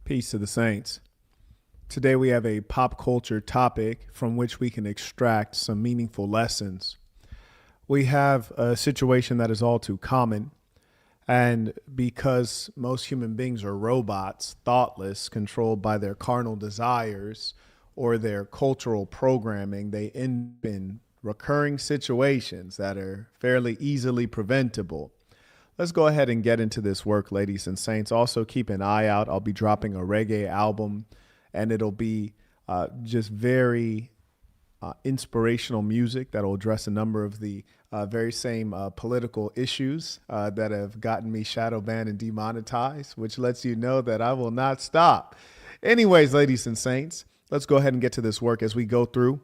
Peace to the saints. Today we have a pop culture topic from which we can extract some meaningful lessons. We have a situation that is all too common, and because most human beings are robots, thoughtless, controlled by their carnal desires or their cultural programming, they end in recurring situations that are fairly easily preventable. Let's go ahead and get into this work, ladies and saints. Also, keep an eye out. I'll be dropping a reggae album, and it'll be just very inspirational music that will address a number of the very same political issues that have gotten me shadow banned and demonetized, which lets you know that I will not stop. Anyways, ladies and saints, let's go ahead and get to this work as we go through.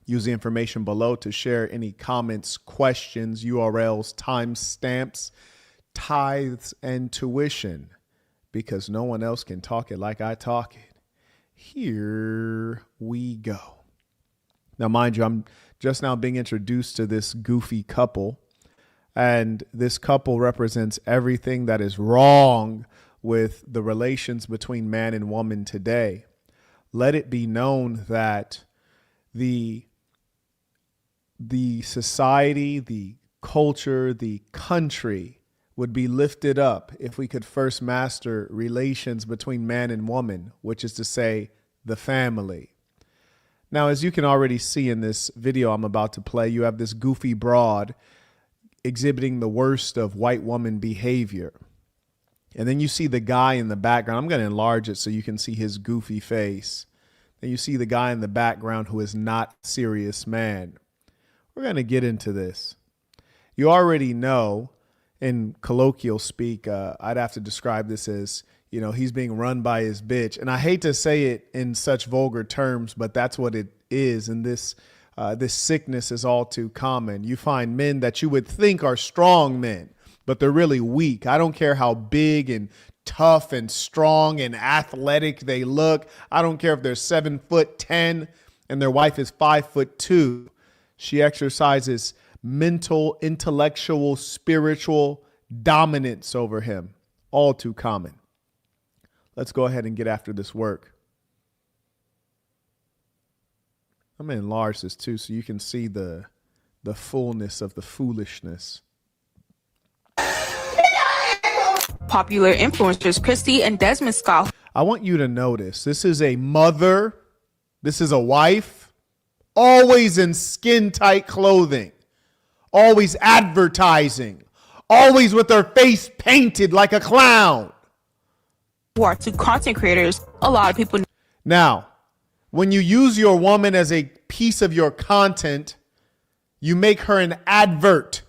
Use the information below to share any comments, questions, URLs, timestamps, tithes, and tuition, because no one else can talk it like I talk it. Here we go. Now, mind you, I'm just now being introduced to this goofy couple, and this couple represents everything that is wrong with the relations between man and woman today. Let it be known that the society, the culture, the country would be lifted up if we could first master relations between man and woman, which is to say the family. Now, as you can already see in this video I'm about to play, you have this goofy broad exhibiting the worst of white woman behavior. And then you see the guy in the background. I'm going to enlarge it so you can see his goofy face. Then you see the guy in the background who is not a serious man. We're going to get into this. You already know, in colloquial speak, I'd have to describe this as, he's being run by his bitch. And I hate to say it in such vulgar terms, but that's what it is. And this sickness is all too common. You find men that you would think are strong men, but they're really weak. I don't care how big and tough and strong and athletic they look. I don't care if they're 7'10" and their wife is 5'2". She exercises mental, intellectual, spiritual dominance over him. All too common. Let's go ahead and get after this work. I'm going to enlarge this too so you can see the fullness of the foolishness. Popular influencers Christy and Desmond Scott. I want you to notice this is a mother. This is a wife. Always in skin tight clothing, always advertising, always with her face painted like a clown. Who are two content creators a lot of people. Now, when you use your woman as a piece of your content, you make her an advert.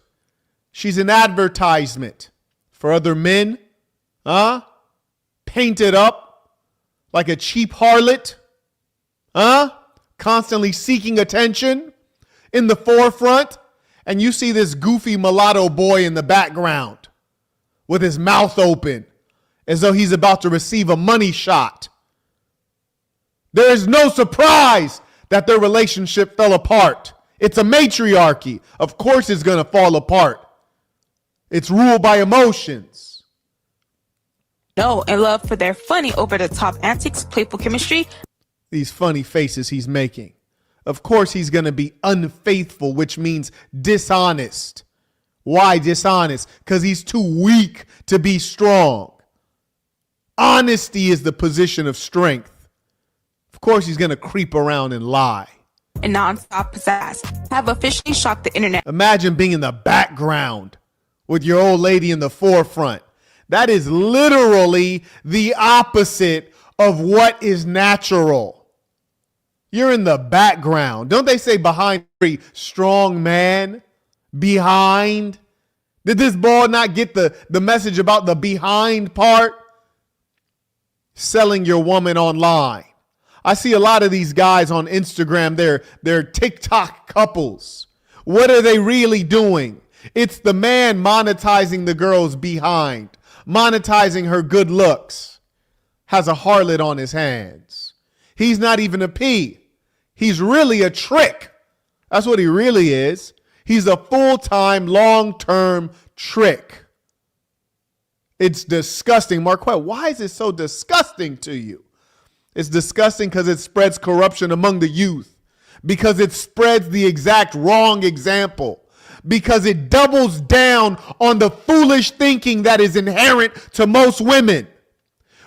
She's an advertisement for other men, painted up like a cheap harlot, constantly seeking attention in the forefront. And you see this goofy mulatto boy in the background with his mouth open as though he's about to receive a money shot. There is no surprise that their relationship fell apart. It's a matriarchy. Of course it's going to fall apart. It's ruled by emotions. No, and love for their funny, over-the-top antics, playful chemistry. These funny faces he's making. Of course he's going to be unfaithful, which means dishonest. Why dishonest? Because he's too weak to be strong. Honesty is the position of strength. Of course he's going to creep around and lie. And non-stop pizzazz have officially shocked the internet. Imagine being in the background with your old lady in the forefront. That is literally the opposite of what is natural. You're in the background. Don't they say behind every strong man? Behind? Did this boy not get the message about the behind part? Selling your woman online. I see a lot of these guys on Instagram. They're TikTok couples. What are they really doing? It's the man monetizing the girl's behind, monetizing her good looks. Has a harlot on his hands. He's not even a P. He's really a trick. That's what he really is. He's a full-time, long-term trick. It's disgusting. Marquette, why is it so disgusting to you? It's disgusting because it spreads corruption among the youth, because it spreads the exact wrong example, because it doubles down on the foolish thinking that is inherent to most women.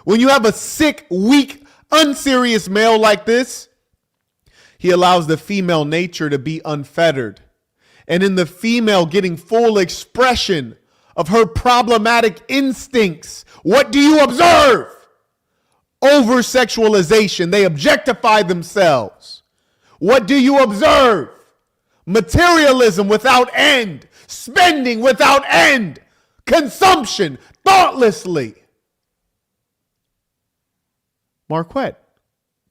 When you have a sick, weak, unserious male like this, he allows the female nature to be unfettered. And in the female getting full expression of her problematic instincts, what do you observe? Over-sexualization. They objectify themselves. What do you observe? Materialism without end. Spending without end. Consumption thoughtlessly. Marquette,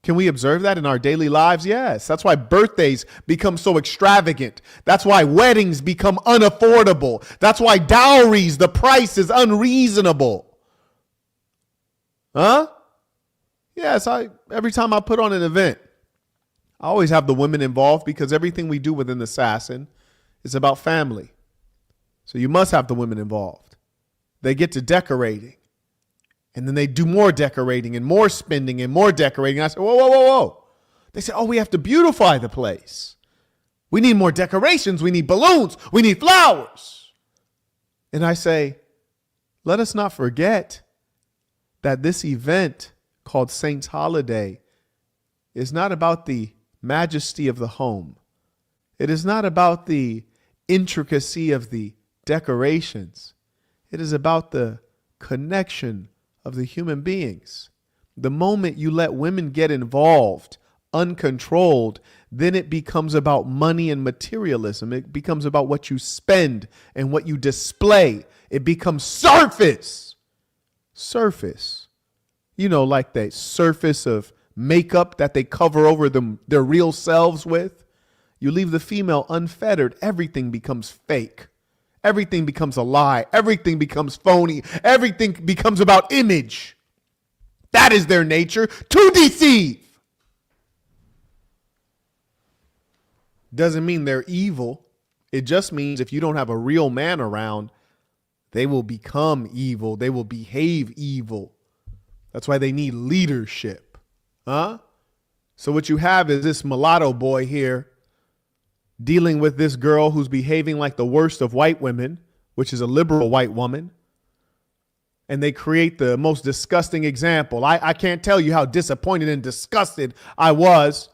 can we observe that in our daily lives? Yes. That's why birthdays become so extravagant. That's why weddings become unaffordable. That's why dowries, the price is unreasonable. Huh? Yes, every time I put on an event, I always have the women involved because everything we do within Assassin is about family. So you must have the women involved. They get to decorating. And then they do more decorating and more spending and more decorating. And I said, whoa, whoa, whoa, whoa. They said, oh, we have to beautify the place. We need more decorations. We need balloons. We need flowers. And I say, let us not forget that this event called Saints Holiday is not about the majesty of the home. It is not about the intricacy of the decorations. It is about the connection of the human beings. The moment you let women get involved uncontrolled, then it becomes about money and materialism. It becomes about what you spend and what you display. It becomes surface. You know, like the surface of makeup that they cover over their real selves with. You leave the female unfettered, everything becomes fake. Everything becomes a lie. Everything becomes phony. Everything becomes about image. That is their nature, to deceive. Doesn't mean they're evil. It just means if you don't have a real man around, they will become evil. They will behave evil. That's why they need leadership. Huh? So what you have is this mulatto boy here dealing with this girl who's behaving like the worst of white women, which is a liberal white woman. And they create the most disgusting example. I can't tell you how disappointed and disgusted I was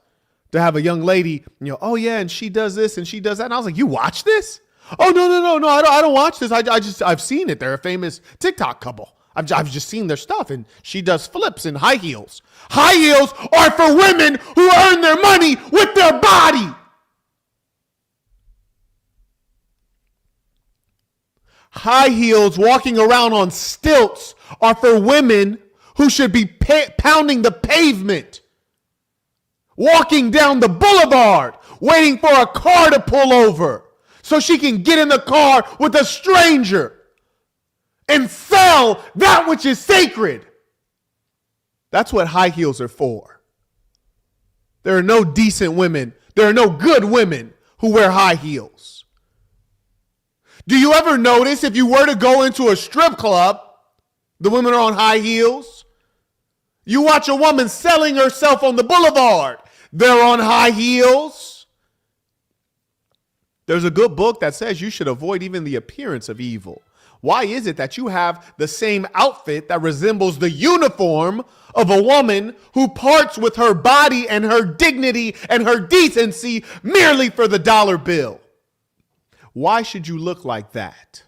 to have a young lady, oh yeah, and she does this and she does that. And I was like, you watch this? Oh, no, I don't watch this. I've seen it. They're a famous TikTok couple. I've just seen their stuff, and she does flips in high heels. High heels are for women who earn their money with their body. High heels walking around on stilts are for women who should be pounding the pavement, walking down the boulevard, waiting for a car to pull over so she can get in the car with a stranger and sell that which is sacred. That's what high heels are for. There are no decent women. There are no good women who wear high heels. Do you ever notice if you were to go into a strip club, the women are on high heels? You watch a woman selling herself on the boulevard, they're on high heels. There's a good book that says you should avoid even the appearance of evil. Why is it that you have the same outfit that resembles the uniform of a woman who parts with her body and her dignity and her decency merely for the dollar bill? Why should you look like that?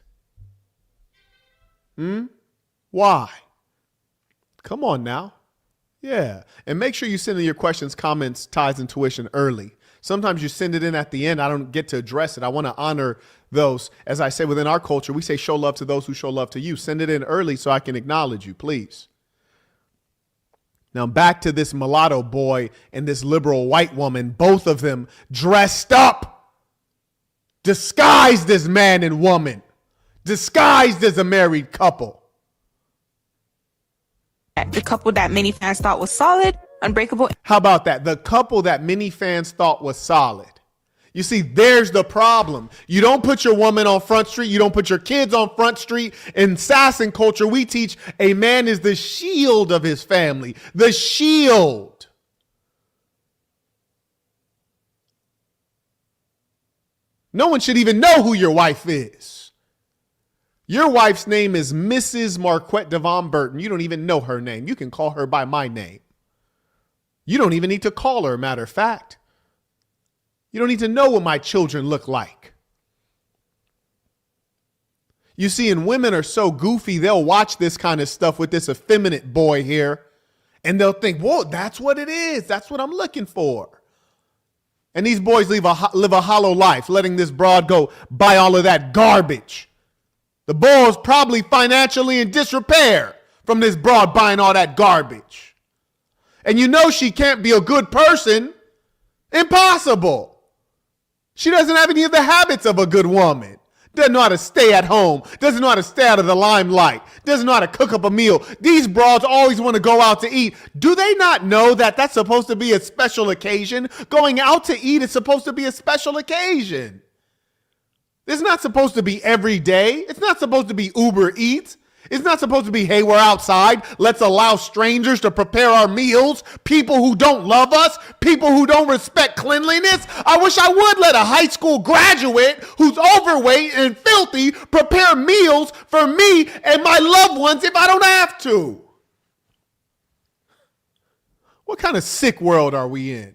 Why? Come on now. Yeah. And make sure you send in your questions, comments, tithes, and tuition early. Sometimes you send it in at the end. I don't get to address it. I want to honor those. As I say, within our culture, we say show love to those who show love to you. Send it in early so I can acknowledge you, please. Now back to this mulatto boy and this liberal white woman, both of them dressed up, disguised as man and woman, disguised as a married couple. The couple that many fans thought was solid, unbreakable. How about that? The couple that many fans thought was solid. You see, there's the problem. You don't put your woman on Front Street. You don't put your kids on Front Street. In Sasson culture, we teach a man is the shield of his family. The shield. No one should even know who your wife is. Your wife's name is Mrs. Marquette Devon Burton. You don't even know her name. You can call her by my name. You don't even need to call her, matter of fact. You don't need to know what my children look like. You see, and women are so goofy, they'll watch this kind of stuff with this effeminate boy here, and they'll think, whoa, that's what it is. That's what I'm looking for. And these boys live a hollow life, letting this broad go buy all of that garbage. The boy's probably financially in disrepair from this broad buying all that garbage. And you know she can't be a good person. Impossible. She doesn't have any of the habits of a good woman. Doesn't know how to stay at home. Doesn't know how to stay out of the limelight. Doesn't know how to cook up a meal. These broads always want to go out to eat. Do they not know that that's supposed to be a special occasion? Going out to eat is supposed to be a special occasion. It's not supposed to be every day. It's not supposed to be Uber Eats. It's not supposed to be, hey, we're outside. Let's allow strangers to prepare our meals. People who don't love us. People who don't respect cleanliness. I wish I would let a high school graduate who's overweight and filthy prepare meals for me and my loved ones if I don't have to. What kind of sick world are we in?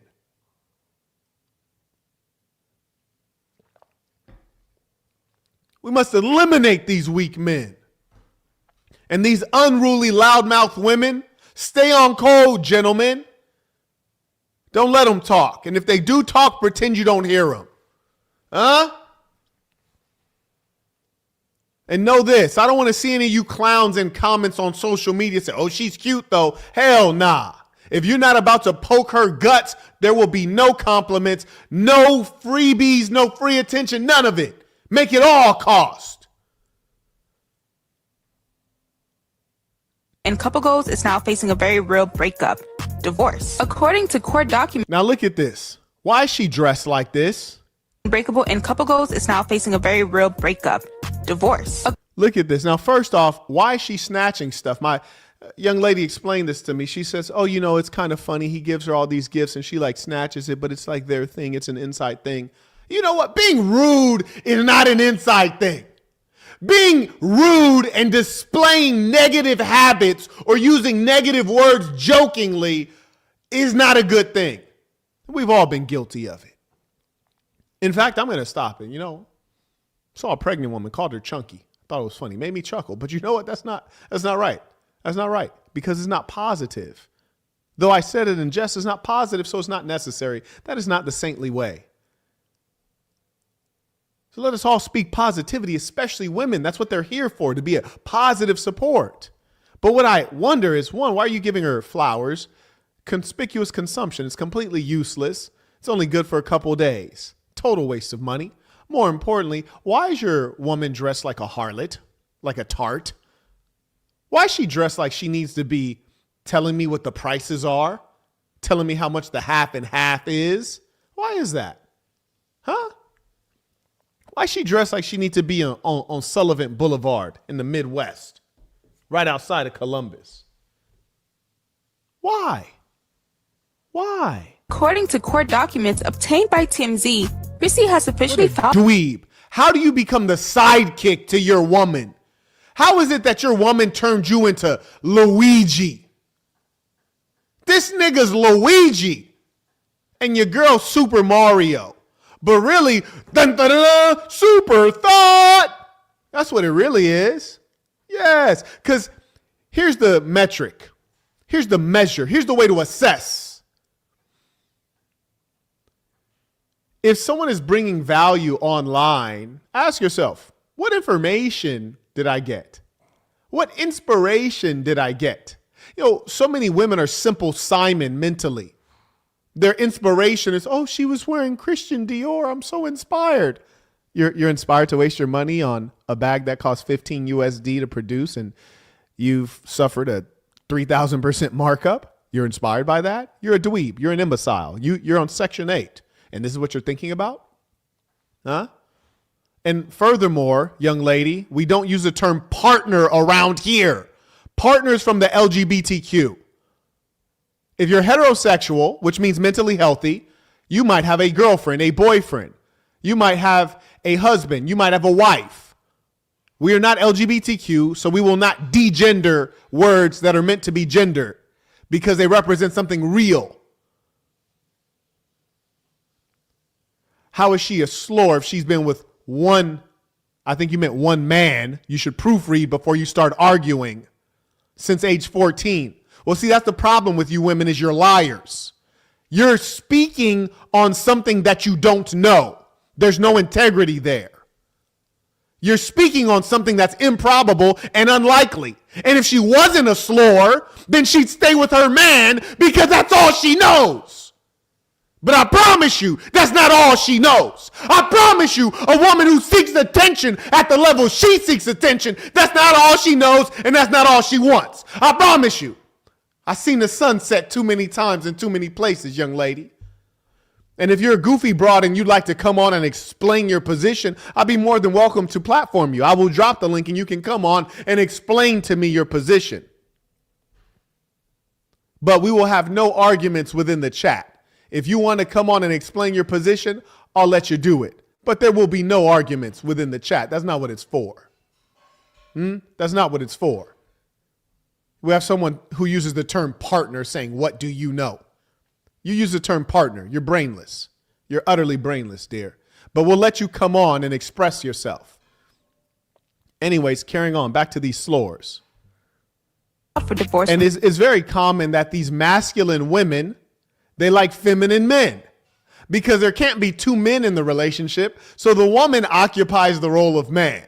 We must eliminate these weak men. And these unruly loudmouth women, stay on code, gentlemen. Don't let them talk. And if they do talk, pretend you don't hear them. Huh? And know this, I don't want to see any of you clowns in comments on social media say, oh, she's cute though. Hell nah. If you're not about to poke her guts, there will be no compliments, no freebies, no free attention, none of it. Make it all cost. And couple goals is now facing a very real breakup, divorce. According to court documents, now look at this. Why is she dressed like this? Unbreakable and couple goals is now facing a very real breakup, divorce. Look at this. Now, first off, why is she snatching stuff? My young lady explained this to me. She says, oh, you know, it's kind of funny. He gives her all these gifts and she like snatches it, but it's like their thing. It's an inside thing. You know what? Being rude is not an inside thing. Being rude and displaying negative habits or using negative words jokingly is not a good thing. We've all been guilty of it. In fact, I'm going to stop it. You know, saw a pregnant woman, called her chunky. Thought it was funny. Made me chuckle. But you know what? That's not right. That's not right because it's not positive. Though I said it in jest, it's not positive, so it's not necessary. That is not the saintly way. So let us all speak positivity, especially women. That's what they're here for, to be a positive support. But what I wonder is, one, why are you giving her flowers? Conspicuous consumption. It's completely useless. It's only good for a couple of days. Total waste of money. More importantly, why is your woman dressed like a harlot, like a tart? Why is she dressed like she needs to be telling me what the prices are? Telling me how much the half and half is? Why is that? Huh? Why is she dressed like she needs to be on Sullivan Boulevard in the Midwest, right outside of Columbus? Why? Why? According to court documents obtained by TMZ, Chrissy has officially filed. Dweeb. How do you become the sidekick to your woman? How is it that your woman turned you into Luigi? This nigga's Luigi. And your girl Super Mario. But really, dun, dun, dun, dun, super thought. That's what it really is. Yes, because here's the metric. Here's the measure. Here's the way to assess. If someone is bringing value online, ask yourself, what information did I get? What inspiration did I get? You know, so many women are simple Simon mentally. Their inspiration is, oh, she was wearing Christian Dior. I'm so inspired. You're inspired to waste your money on a bag that costs 15 USD to produce and you've suffered a 3,000% markup. You're inspired by that? You're a dweeb. You're an imbecile. You're on Section 8. And this is what you're thinking about? Huh? And furthermore, young lady, we don't use the term partner around here. Partners from the LGBTQ. If you're heterosexual, which means mentally healthy, you might have a girlfriend, a boyfriend. You might have a husband. You might have a wife. We are not LGBTQ, so we will not degender words that are meant to be gendered because they represent something real. How is she a slore if she's been with one, I think you meant one man, you should proofread before you start arguing, since age 14. Well, see, that's the problem with you women is you're liars. You're speaking on something that you don't know. There's no integrity there. You're speaking on something that's improbable and unlikely. And if she wasn't a slore, then she'd stay with her man because that's all she knows. But I promise you, that's not all she knows. I promise you, a woman who seeks attention at the level she seeks attention, that's not all she knows and that's not all she wants. I promise you. I've seen the sun set too many times in too many places, young lady. And if you're a goofy broad and you'd like to come on and explain your position, I'd be more than welcome to platform you. I will drop the link and you can come on and explain to me your position. But we will have no arguments within the chat. If you want to come on and explain your position, I'll let you do it. But there will be no arguments within the chat. That's not what it's for. That's not what it's for. We have someone who uses the term partner saying, what do you know? You use the term partner. You're brainless. You're utterly brainless, dear. But we'll let you come on and express yourself. Anyways, carrying on. Back to these slores. For divorce. And it's very common that these masculine women, they like feminine men because there can't be two men in the relationship. So the woman occupies the role of man.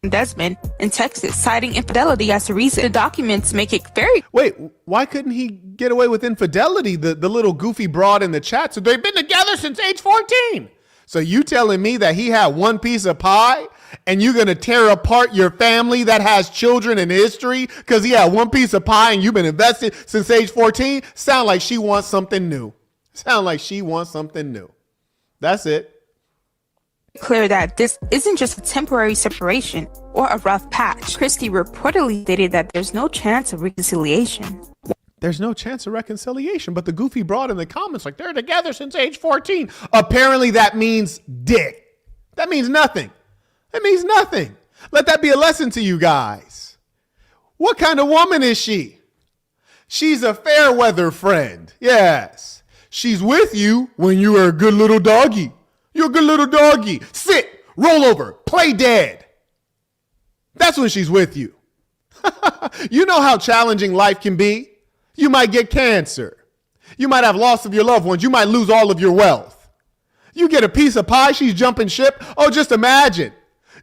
Desmond in Texas, citing infidelity as the reason. The documents make it very. Wait, why couldn't he get away with infidelity? The little goofy broad in the chat. So they've been together since age 14. So you telling me that he had one piece of pie and you're going to tear apart your family that has children in history because he had one piece of pie and you've been invested since age 14? Sound like she wants something new. Sound like she wants something new. That's it. Clear that this isn't just a temporary separation or a rough patch. Christie reportedly stated that there's no chance of reconciliation. There's no chance of reconciliation, but the goofy broad in the comments like they're together since age 14. Apparently that means dick. That means nothing. That means nothing. Let that be a lesson to you guys. What kind of woman is she? She's a fair weather friend. Yes. She's with you when you are a good little doggy. You're a good little doggy. Sit, roll over, play dead. That's when she's with you. You know how challenging life can be. You might get cancer. You might have loss of your loved ones. You might lose all of your wealth. You get a piece of pie, she's jumping ship. Oh, just imagine.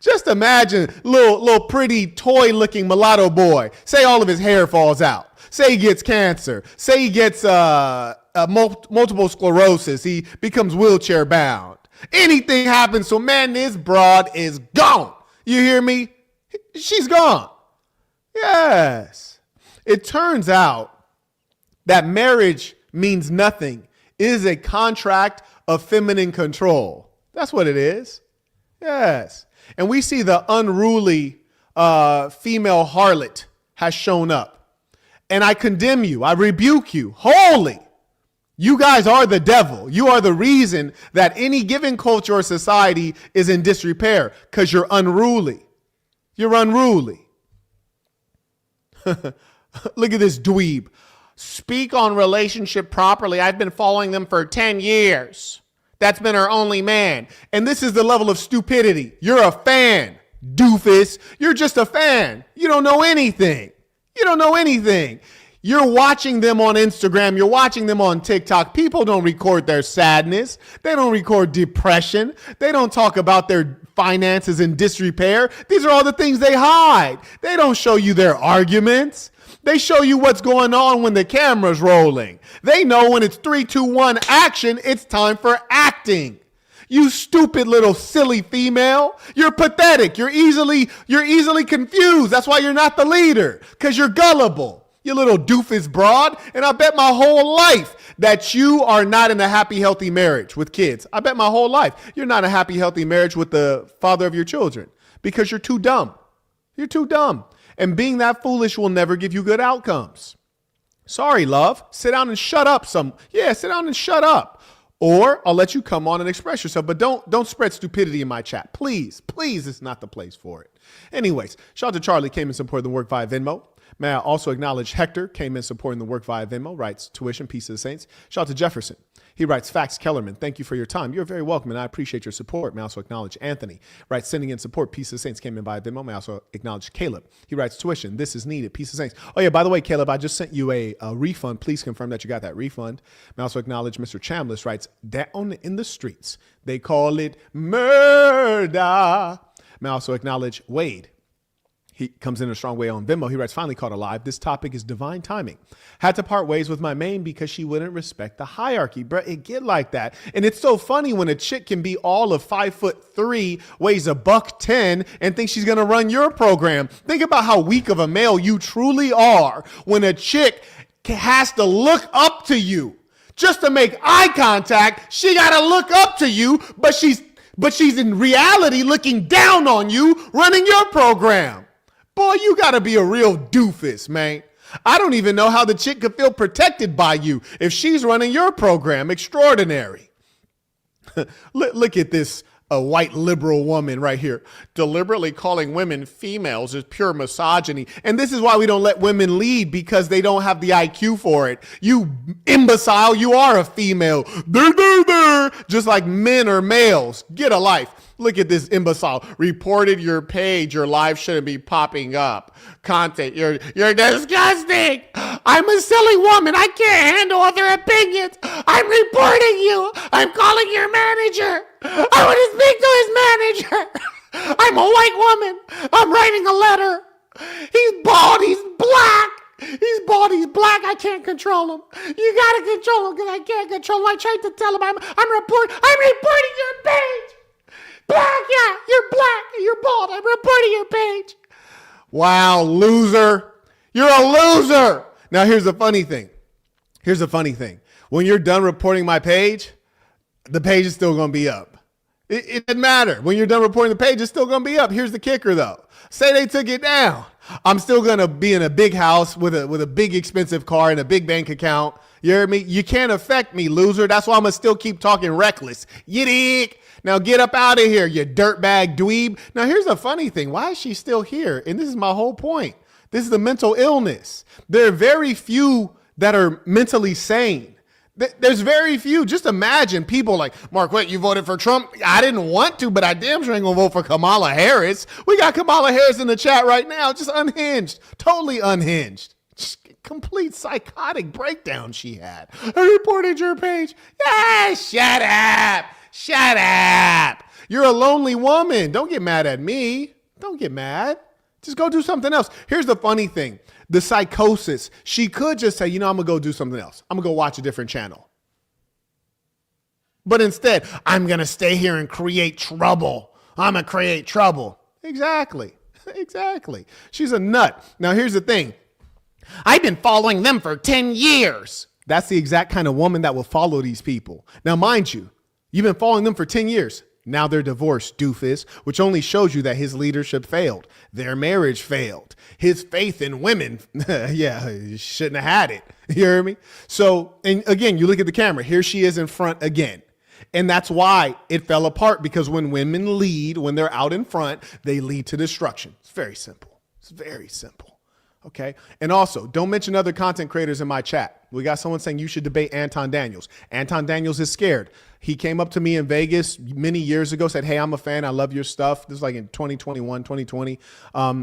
Just imagine little pretty toy looking mulatto boy. Say all of his hair falls out. Say he gets cancer. Say he gets multiple sclerosis. He becomes wheelchair bound. Anything happens, so man, this broad is gone. You hear me? She's gone. Yes. It turns out that marriage means nothing. It is a contract of feminine control. That's what it is. Yes. And we see the unruly female harlot has shown up. And I condemn you. I rebuke you. Holy. You guys are the devil. You are the reason that any given culture or society is in disrepair because you're unruly. You're unruly. Look at this dweeb. Speak on relationship properly. I've been following them for 10 years. That's been her only man. And this is the level of stupidity. You're a fan, doofus. You're just a fan. You don't know anything. You don't know anything. You're watching them on Instagram. You're watching them on TikTok. People don't record their sadness. They don't record depression. They don't talk about their finances in disrepair. These are all the things they hide. They don't show you their arguments. They show you what's going on when the camera's rolling. They know when it's 3, 2, 1 action, it's time for acting. You stupid little silly female. You're pathetic. You're easily confused. That's why you're not the leader, because you're gullible. You little doofus broad. And I bet my whole life that you are not in a happy, healthy marriage with kids. I bet my whole life you're not in a happy, healthy marriage with the father of your children because you're too dumb. You're too dumb. And being that foolish will never give you good outcomes. Sorry, love. Sit down and shut up. Sit down and shut up. Or I'll let you come on and express yourself. But don't spread stupidity in my chat. Please, it's not the place for it. Anyways, shout out to Charlie, came in supporting the work via Venmo. May I also acknowledge Hector, came in supporting the work via Venmo, writes tuition, peace of the saints. Shout out to Jefferson. He writes, Fax Kellerman, thank you for your time. You're very welcome, and I appreciate your support. May I also acknowledge Anthony. Writes, sending in support, peace of the saints, came in via Venmo. May I also acknowledge Caleb. He writes, tuition, this is needed, peace of the saints. Oh, yeah, by the way, Caleb, I just sent you a refund. Please confirm that you got that refund. May I also acknowledge Mr. Chambliss, writes, down in the streets, they call it murder. May I also acknowledge Wade. He comes in a strong way on Venmo. He writes, finally caught alive. This topic is divine timing. Had to part ways with my main because she wouldn't respect the hierarchy. Bruh, it get like that. And it's so funny when a chick can be all of 5'3", weighs $110, and thinks she's going to run your program. Think about how weak of a male you truly are when a chick has to look up to you. Just to make eye contact, she got to look up to you, but she's in reality looking down on you running your program. Boy, you got to be a real doofus, man. I don't even know how the chick could feel protected by you if she's running your program. Extraordinary. Look at this white liberal woman right here. Deliberately calling women females is pure misogyny. And this is why we don't let women lead, because they don't have the IQ for it. You imbecile, you are a female. Just like men are males. Get a life. Look at this imbecile. Reported your page. Your live shouldn't be popping up. Content. You're disgusting. I'm a silly woman. I can't handle other opinions. I'm reporting you. I'm calling your manager. I want to speak to his manager. I'm a white woman. I'm writing a letter. He's bald. He's black. He's bald. He's black. I can't control him. You gotta control him because I can't control him. I tried to tell him I'm reporting your page. Black, yeah, you're black, you're bald. I'm reporting your page. Wow, loser. You're a loser. Now, here's the funny thing. When you're done reporting my page, the page is still going to be up. It doesn't matter. When you're done reporting the page, it's still going to be up. Here's the kicker, though. Say they took it down. I'm still going to be in a big house with a big expensive car and a big bank account. You heard me? You can't affect me, loser. That's why I'm going to still keep talking reckless. You dig? Now get up out of here, you dirtbag dweeb. Now here's the funny thing. Why is she still here? And this is my whole point. This is the mental illness. There are very few that are mentally sane. There's very few. Just imagine people like, Mark, what, you voted for Trump? I didn't want to, but I damn sure ain't gonna vote for Kamala Harris. We got Kamala Harris in the chat right now, just unhinged, totally unhinged. Just complete psychotic breakdown she had. I reported your page. Yeah, shut up. Shut up. You're a lonely woman. Don't get mad at me. Don't get mad. Just go do something else. Here's the funny thing. The psychosis. She could just say, I'm going to go do something else. I'm going to go watch a different channel. But instead, I'm going to stay here and create trouble. I'm going to create trouble. Exactly. She's a nut. Now, here's the thing. I've been following them for 10 years. That's the exact kind of woman that will follow these people. Now, mind you, you've been following them for 10 years. Now they're divorced, doofus, which only shows you that his leadership failed. Their marriage failed. His faith in women, he shouldn't have had it. You hear me? So, and again, you look at the camera. Here she is in front again. And that's why it fell apart, because when women lead, when they're out in front, they lead to destruction. It's very simple. Okay. And also, don't mention other content creators in my chat. We got someone saying you should debate Anton Daniels. Anton Daniels is scared. He came up to me in Vegas many years ago, said, hey, I'm a fan. I love your stuff. This is like in 2021, 2020.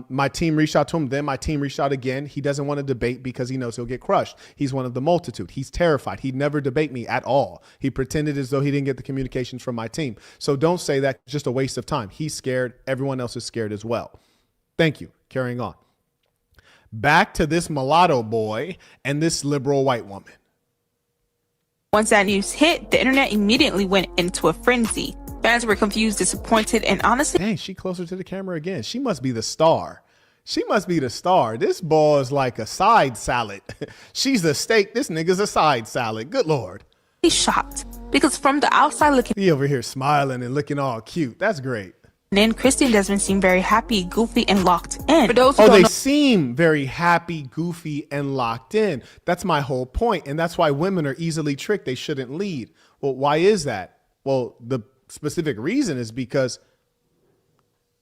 My team reached out to him. Then my team reached out again. He doesn't want to debate because he knows he'll get crushed. He's one of the multitude. He's terrified. He'd never debate me at all. He pretended as though he didn't get the communications from my team. So don't say that. It's just a waste of time. He's scared. Everyone else is scared as well. Thank you. Carrying on. Back to this mulatto boy and this liberal white woman. Once that news hit, the internet immediately went into a frenzy. Fans were confused, disappointed, and honestly... Dang, she closer to the camera again. She must be the star. She must be the star. This ball is like a side salad. She's a steak. This nigga's a side salad. Good Lord. Shocked because from the outside looking He over here smiling and looking all cute. That's great. in, Christy and Desmond seem very happy, goofy, and locked in. For those who Oh, don't they know, seem very happy, goofy, and locked in. That's my whole point. And that's why women are easily tricked. They shouldn't lead. Well, why is that? Well, the specific reason is because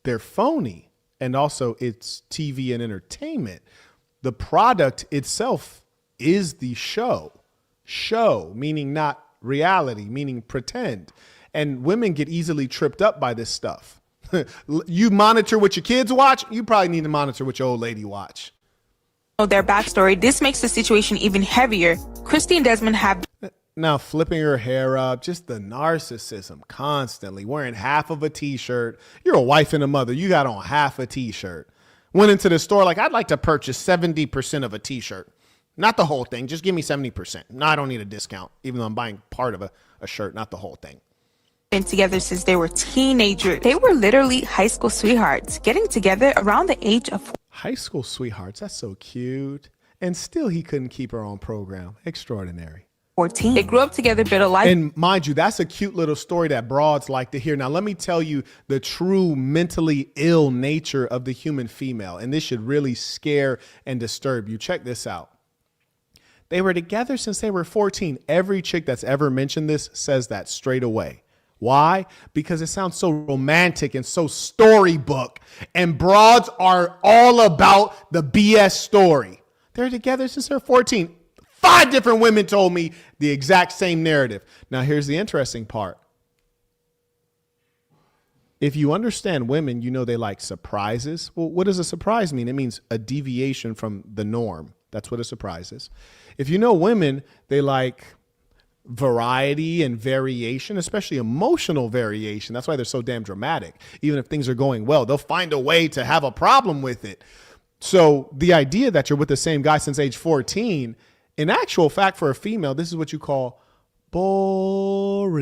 they're phony. And also it's TV and entertainment. The product itself is the show. Show, meaning not reality, meaning pretend. And women get easily tripped up by this stuff. You monitor what your kids watch, you probably need to monitor what your old lady watch. their backstory, this makes the situation even heavier. Christy and Desmond have Now flipping her hair up, just the narcissism constantly, wearing half of a t-shirt. You're a wife and a mother, you got on half a t-shirt. Went into the store like, I'd like to purchase 70% of a t-shirt. Not the whole thing, just give me 70%. No, I don't need a discount, even though I'm buying part of a shirt, not the whole thing. been together since they were teenagers. They were literally high school sweethearts, getting together around the age of High school sweethearts, that's so cute. And still he couldn't keep her on program. Extraordinary. 14. They grew up together, built a life. And mind you, that's a cute little story that broads like to hear. Now, let me tell you the true mentally ill nature of the human female. And this should really scare and disturb you. Check this out. They were together since they were 14. Every chick that's ever mentioned this says that straight away. Why? Because it sounds so romantic and so storybook. And broads are all about the BS story. They're together since they're 14. 5 different women told me the exact same narrative. Now, here's the interesting part. If you understand women, you know they like surprises. Well, what does a surprise mean? It means a deviation from the norm. That's what a surprise is. If you know women, they like variety and variation, especially emotional variation. That's why they're so damn dramatic. Even if things are going well, they'll find a way to have a problem with it. So the idea that you're with the same guy since age 14, in actual fact, for a female, this is what you call boring.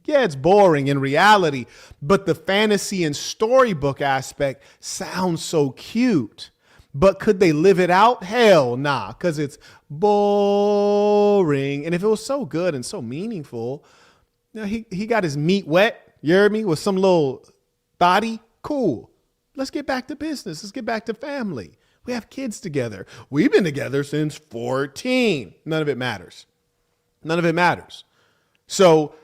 Yeah, it's boring in reality, but the fantasy and storybook aspect sounds so cute. But could they live it out? Hell nah, because it's boring. And if it was so good and so meaningful, you know, he got his meat wet, you heard me, with some little thotty, cool. Let's get back to business. Let's get back to family. We have kids together. We've been together since 14. None of it matters. None of it matters. So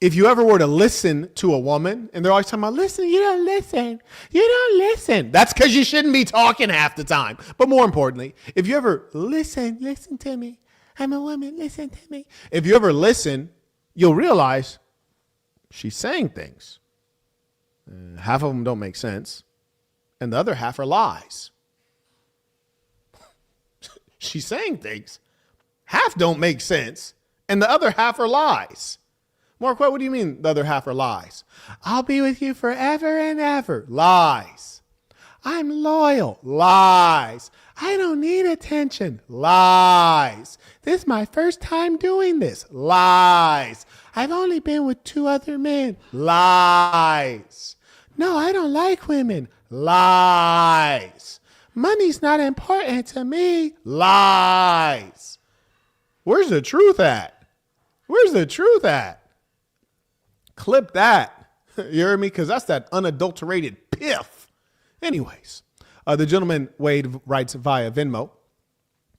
if you ever were to listen to a woman and they're always talking about, listen, you don't listen. You don't listen. That's because you shouldn't be talking half the time. But more importantly, if you ever listen to me. I'm a woman, listen to me. If you ever listen, you'll realize she's saying things. Half of them don't make sense. And the other half are lies. She's saying things. Half don't make sense. And the other half are lies. Mark, what do you mean the other half are lies? I'll be with you forever and ever. Lies. I'm loyal. Lies. I don't need attention. Lies. This is my first time doing this. Lies. I've only been with 2 other men. Lies. No, I don't like women. Lies. Money's not important to me. Lies. Where's the truth at? Where's the truth at? Clip that. You heard me? Because that's that unadulterated piff. Anyways, the gentleman, Wade, writes via Venmo,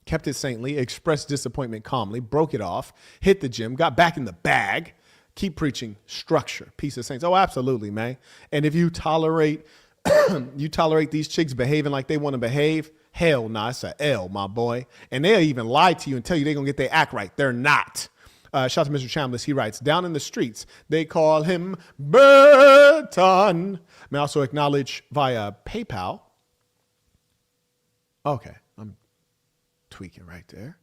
kept it saintly, expressed disappointment calmly, broke it off, hit the gym, got back in the bag, keep preaching structure, peace of saints. Oh, absolutely, man. And if you tolerate these chicks behaving like they want to behave, hell nah, it's a L, my boy. And they'll even lie to you and tell you they're going to get their act right. They're not. Shout out to Mr. Chambliss. He writes, down in the streets, they call him Burton. May I also acknowledge via PayPal. Okay, I'm tweaking right there.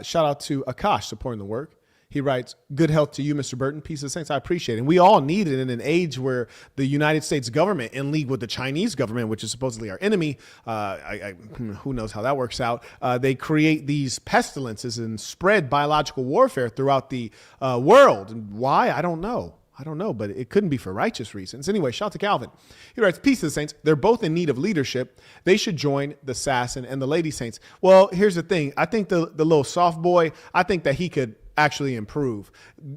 Shout out to Akash supporting the work. He writes, good health to you, Mr. Burton. Peace of saints. I appreciate it. And we all need it in an age where the United States government, in league with the Chinese government, which is supposedly our enemy, who knows how that works out, they create these pestilences and spread biological warfare throughout the world. And why? I don't know. I don't know, but it couldn't be for righteous reasons. Anyway, shout to Calvin. He writes, peace to the saints. They're both in need of leadership. They should join the Assassin and the Lady Saints. Well, here's the thing. I think the little soft boy, I think that he could actually improve.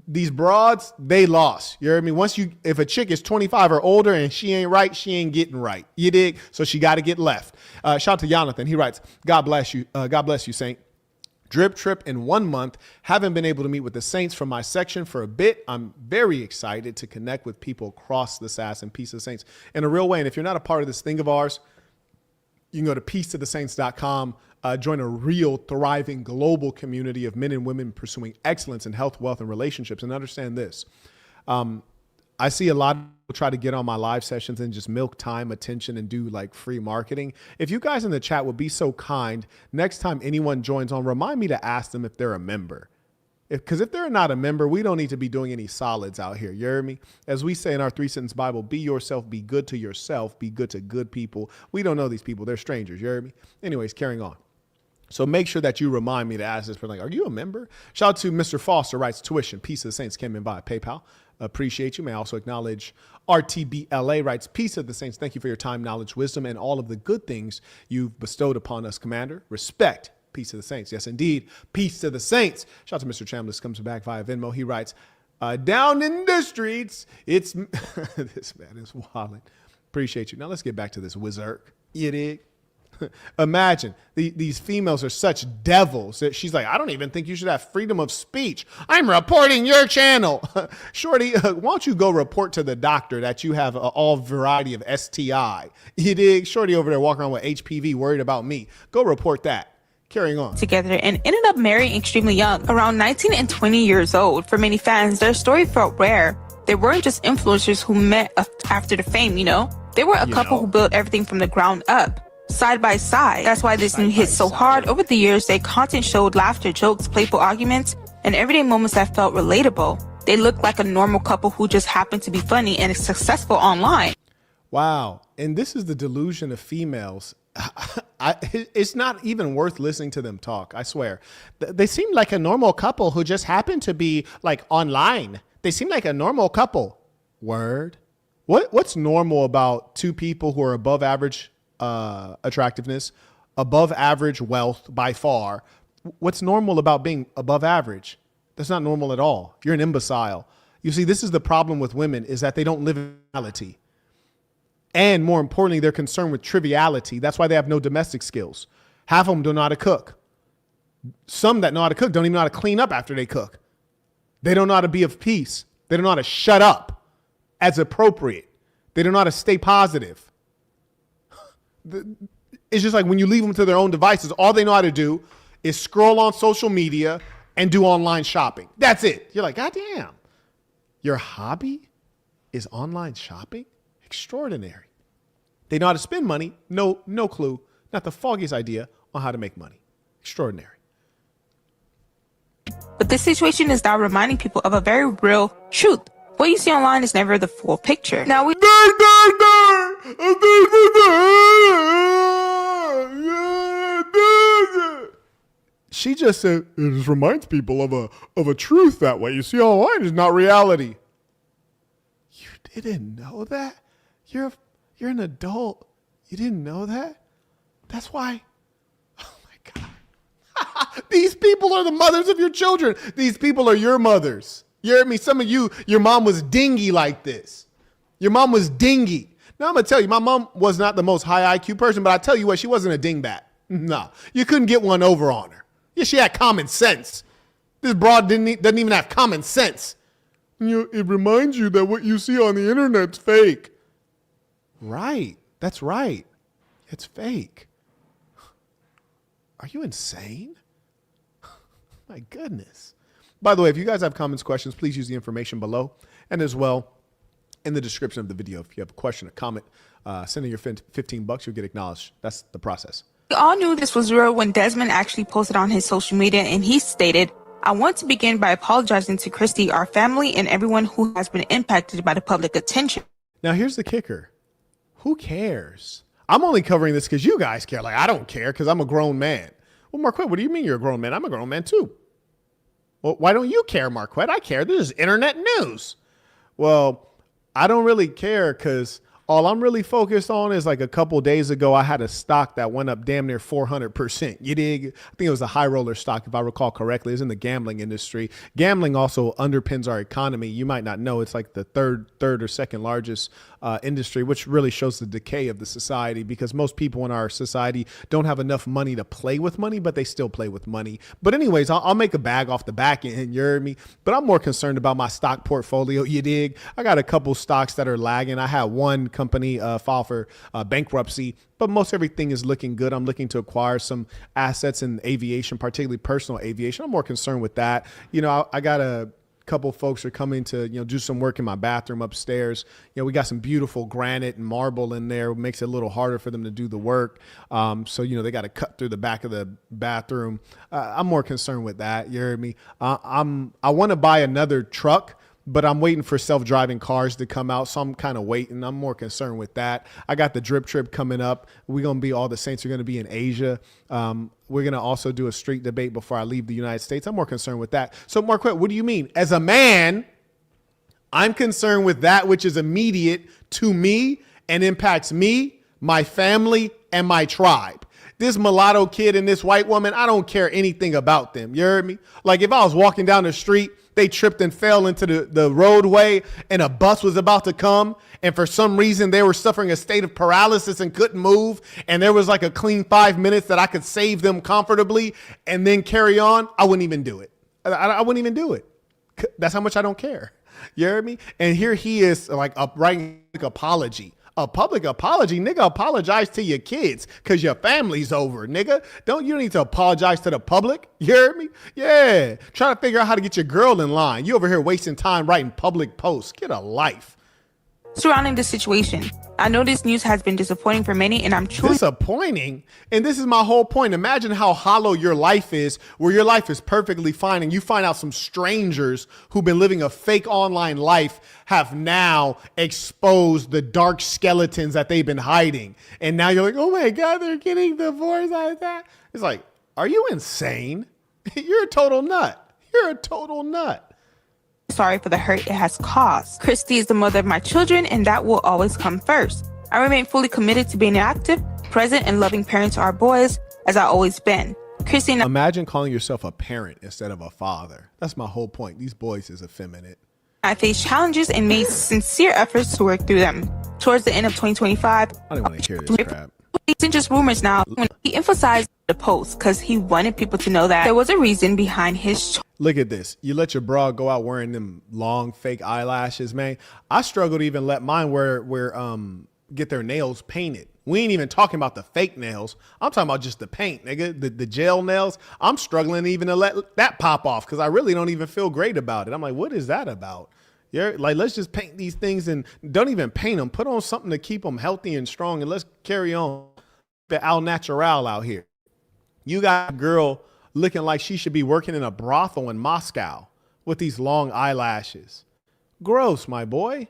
These broads, they lost. You heard me? If a chick is 25 or older and she ain't right, she ain't getting right. You dig? So she got to get left. Shout to Jonathan. He writes, God bless you. God bless you, Saint. Drip trip in 1 month. Haven't been able to meet with the saints from my section for a bit. I'm very excited to connect with people across the SAS and Peace of the Saints in a real way. And if you're not a part of this thing of ours, you can go to peacetothesaints.com, join a real thriving global community of men and women pursuing excellence in health, wealth, and relationships. And understand this. I see a lot of people try to get on my live sessions and just milk time, attention, and do like free marketing. If you guys in the chat would be so kind, next time anyone joins on, remind me to ask them if they're a member. Because if they're not a member, we don't need to be doing any solids out here. You hear me? As we say in our 3-sentence Bible, be yourself, be good to yourself, be good to good people. We don't know these people. They're strangers. You hear me? Anyways, carrying on. So make sure that you remind me to ask this person, like, are you a member? Shout out to Mr. Foster, writes tuition. Peace of the Saints came in by PayPal. Appreciate you. May I also acknowledge RTBLA, writes, peace of the saints. Thank you for your time, knowledge, wisdom, and all of the good things you've bestowed upon us, Commander. Respect. Peace of the saints. Yes, indeed. Peace to the saints. Shout out to Mr. Chambliss, comes back via Venmo. He writes, down in the streets, it's this man is wilding. Appreciate you. Now let's get back to this wizard. You dig? Imagine these females are such devils that she's like, I don't even think you should have freedom of speech. I'm reporting your channel. Shorty, why don't you go report to the doctor that you have all variety of STI? You dig? Shorty over there walking around with HPV worried about me. Go report that. Carrying on. Together and ended up marrying extremely young, around 19 and 20 years old. For many fans, their story felt rare. They weren't just influencers who met after the fame, you know? They were a couple who built everything from the ground up. Side by side. That's why this new hit so hard. Over the years, their content showed laughter, jokes, playful arguments, and everyday moments that felt relatable. They looked like a normal couple who just happened to be funny and successful online. Wow. And this is the delusion of females. It's not even worth listening to them talk. I swear. They seem like a normal couple who just happened to be like online. They seem like a normal couple. Word. What's normal about two people who are above average attractiveness, above average wealth by far? What's normal about being above average? That's not normal at all. You're an imbecile. You see, this is the problem with women, is that they don't live in reality. And more importantly, they're concerned with triviality. That's why they have no domestic skills. Half of them don't know how to cook. Some that know how to cook don't even know how to clean up after they cook. They don't know how to be of peace. They don't know how to shut up as appropriate. They don't know how to stay positive. It's just like when you leave them to their own devices, all they know how to do is scroll on social media and do online shopping. That's it. You're like, God damn, your hobby is online shopping? Extraordinary. They know how to spend money. No clue. Not the foggiest idea on how to make money. Extraordinary. But this situation is now reminding people of a very real truth. What you see online is never the full picture. Now we She just said it just reminds people of a truth that way. You see, online is not reality. You didn't know that? You're an adult. You didn't know that? That's why. Oh my God. These people are the mothers of your children. These people are your mothers. You heard me? Some of you, your mom was dingy like this. Your mom was dingy. Now I'm going to tell you, my mom was not the most high IQ person, but I tell you what, she wasn't a dingbat. No, you couldn't get one over on her. Yeah, she had common sense. This broad doesn't even have common sense. It reminds you that what you see on the internet's fake. Right. That's right. It's fake. Are you insane? My goodness. By the way, if you guys have comments, questions, please use the information below. And as well, in the description of the video, if you have a question, a comment, send in your $15, you'll get acknowledged. That's the process. We all knew this was real when Desmond actually posted on his social media, and he stated, I want to begin by apologizing to Christy, our family, and everyone who has been impacted by the public attention. Now, here's the kicker. Who cares? I'm only covering this because you guys care. Like, I don't care because I'm a grown man. Well, Marquette, what do you mean you're a grown man? I'm a grown man too. Well, why don't you care, Marquette? I care. This is internet news. Well, I don't really care because all I'm really focused on is like a couple days ago, I had a stock that went up damn near 400%. You dig? I think it was a high roller stock, if I recall correctly. It's in the gambling industry. Gambling also underpins our economy. You might not know it's like the third or second largest industry, which really shows the decay of the society because most people in our society don't have enough money to play with money, but they still play with money. But anyways, I'll make a bag off the back end, you heard me? But I'm more concerned about my stock portfolio, you dig? I got a couple stocks that are lagging. I had one company file for bankruptcy, but most everything is looking good. I'm looking to acquire some assets in aviation, particularly personal aviation. I'm more concerned with that. You know, I got a couple folks are coming to, do some work in my bathroom upstairs. We got some beautiful granite and marble in there. It makes it a little harder for them to do the work. So, they got to cut through the back of the bathroom. I'm more concerned with that. You heard me? I want to buy another truck, but I'm waiting for self-driving cars to come out. So I'm kind of waiting. I'm more concerned with that. I got the drip trip coming up. All the Saints are going to be in Asia. We're going to also do a street debate before I leave the United States. I'm more concerned with that. So Marquette, what do you mean? As a man, I'm concerned with that which is immediate to me and impacts me, my family, and my tribe. This mulatto kid and this white woman, I don't care anything about them. You heard me? Like if I was walking down the street, they tripped and fell into the roadway and a bus was about to come. And for some reason, they were suffering a state of paralysis and couldn't move. And there was like a clean 5 minutes that I could save them comfortably and then carry on. I wouldn't even do it. I wouldn't even do it. That's how much I don't care. You heard me? And here he is like writing an apology. A public apology, nigga, apologize to your kids because your family's over, nigga. You don't need to apologize to the public. You heard me? Yeah. Try to figure out how to get your girl in line. You over here wasting time writing public posts. Get a life. Surrounding the situation, I know this news has been disappointing for many, and I'm truly disappointing. And this is my whole point. Imagine how hollow your life is, where your life is perfectly fine, and you find out some strangers who've been living a fake online life have now exposed the dark skeletons that they've been hiding. And now you're like, oh my God, they're getting divorced like that. It's like, are you insane? You're a total nut. You're a total nut. sorry for the hurt it has caused. Christy is the mother of my children, and that will always come first. I remain fully committed to being an active, present, and loving parent to our boys, as I've always been. Christy and Imagine calling yourself a parent instead of a father. That's my whole point. These boys is effeminate. I faced challenges and made sincere efforts to work through them. Towards the end of 2025, I don't want to hear this crap. These aren't just rumors now. When he emphasized the post because he wanted people to know that there was a reason behind his choice. Look at this. You let your bra go out wearing them long fake eyelashes, man. I struggle to even let mine get their nails painted. We ain't even talking about the fake nails. I'm talking about just the paint, nigga. The gel nails. I'm struggling even to let that pop off because I really don't even feel great about it. I'm like, what is that about? You're like, let's just paint these things and don't even paint them. Put on something to keep them healthy and strong, and let's carry on the al natural out here. You got a girl looking like she should be working in a brothel in Moscow with these long eyelashes. Gross, my boy.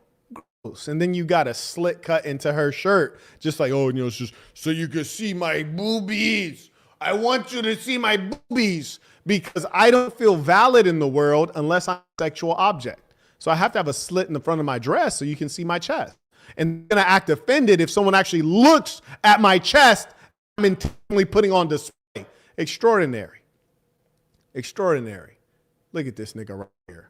Gross. And then you got a slit cut into her shirt, just like, oh, it's just so you can see my boobies. I want you to see my boobies because I don't feel valid in the world unless I'm a sexual object. So I have to have a slit in the front of my dress so you can see my chest. And then I act offended if someone actually looks at my chest. I'm intentionally putting on display. Extraordinary. Extraordinary. Look at this nigga right here.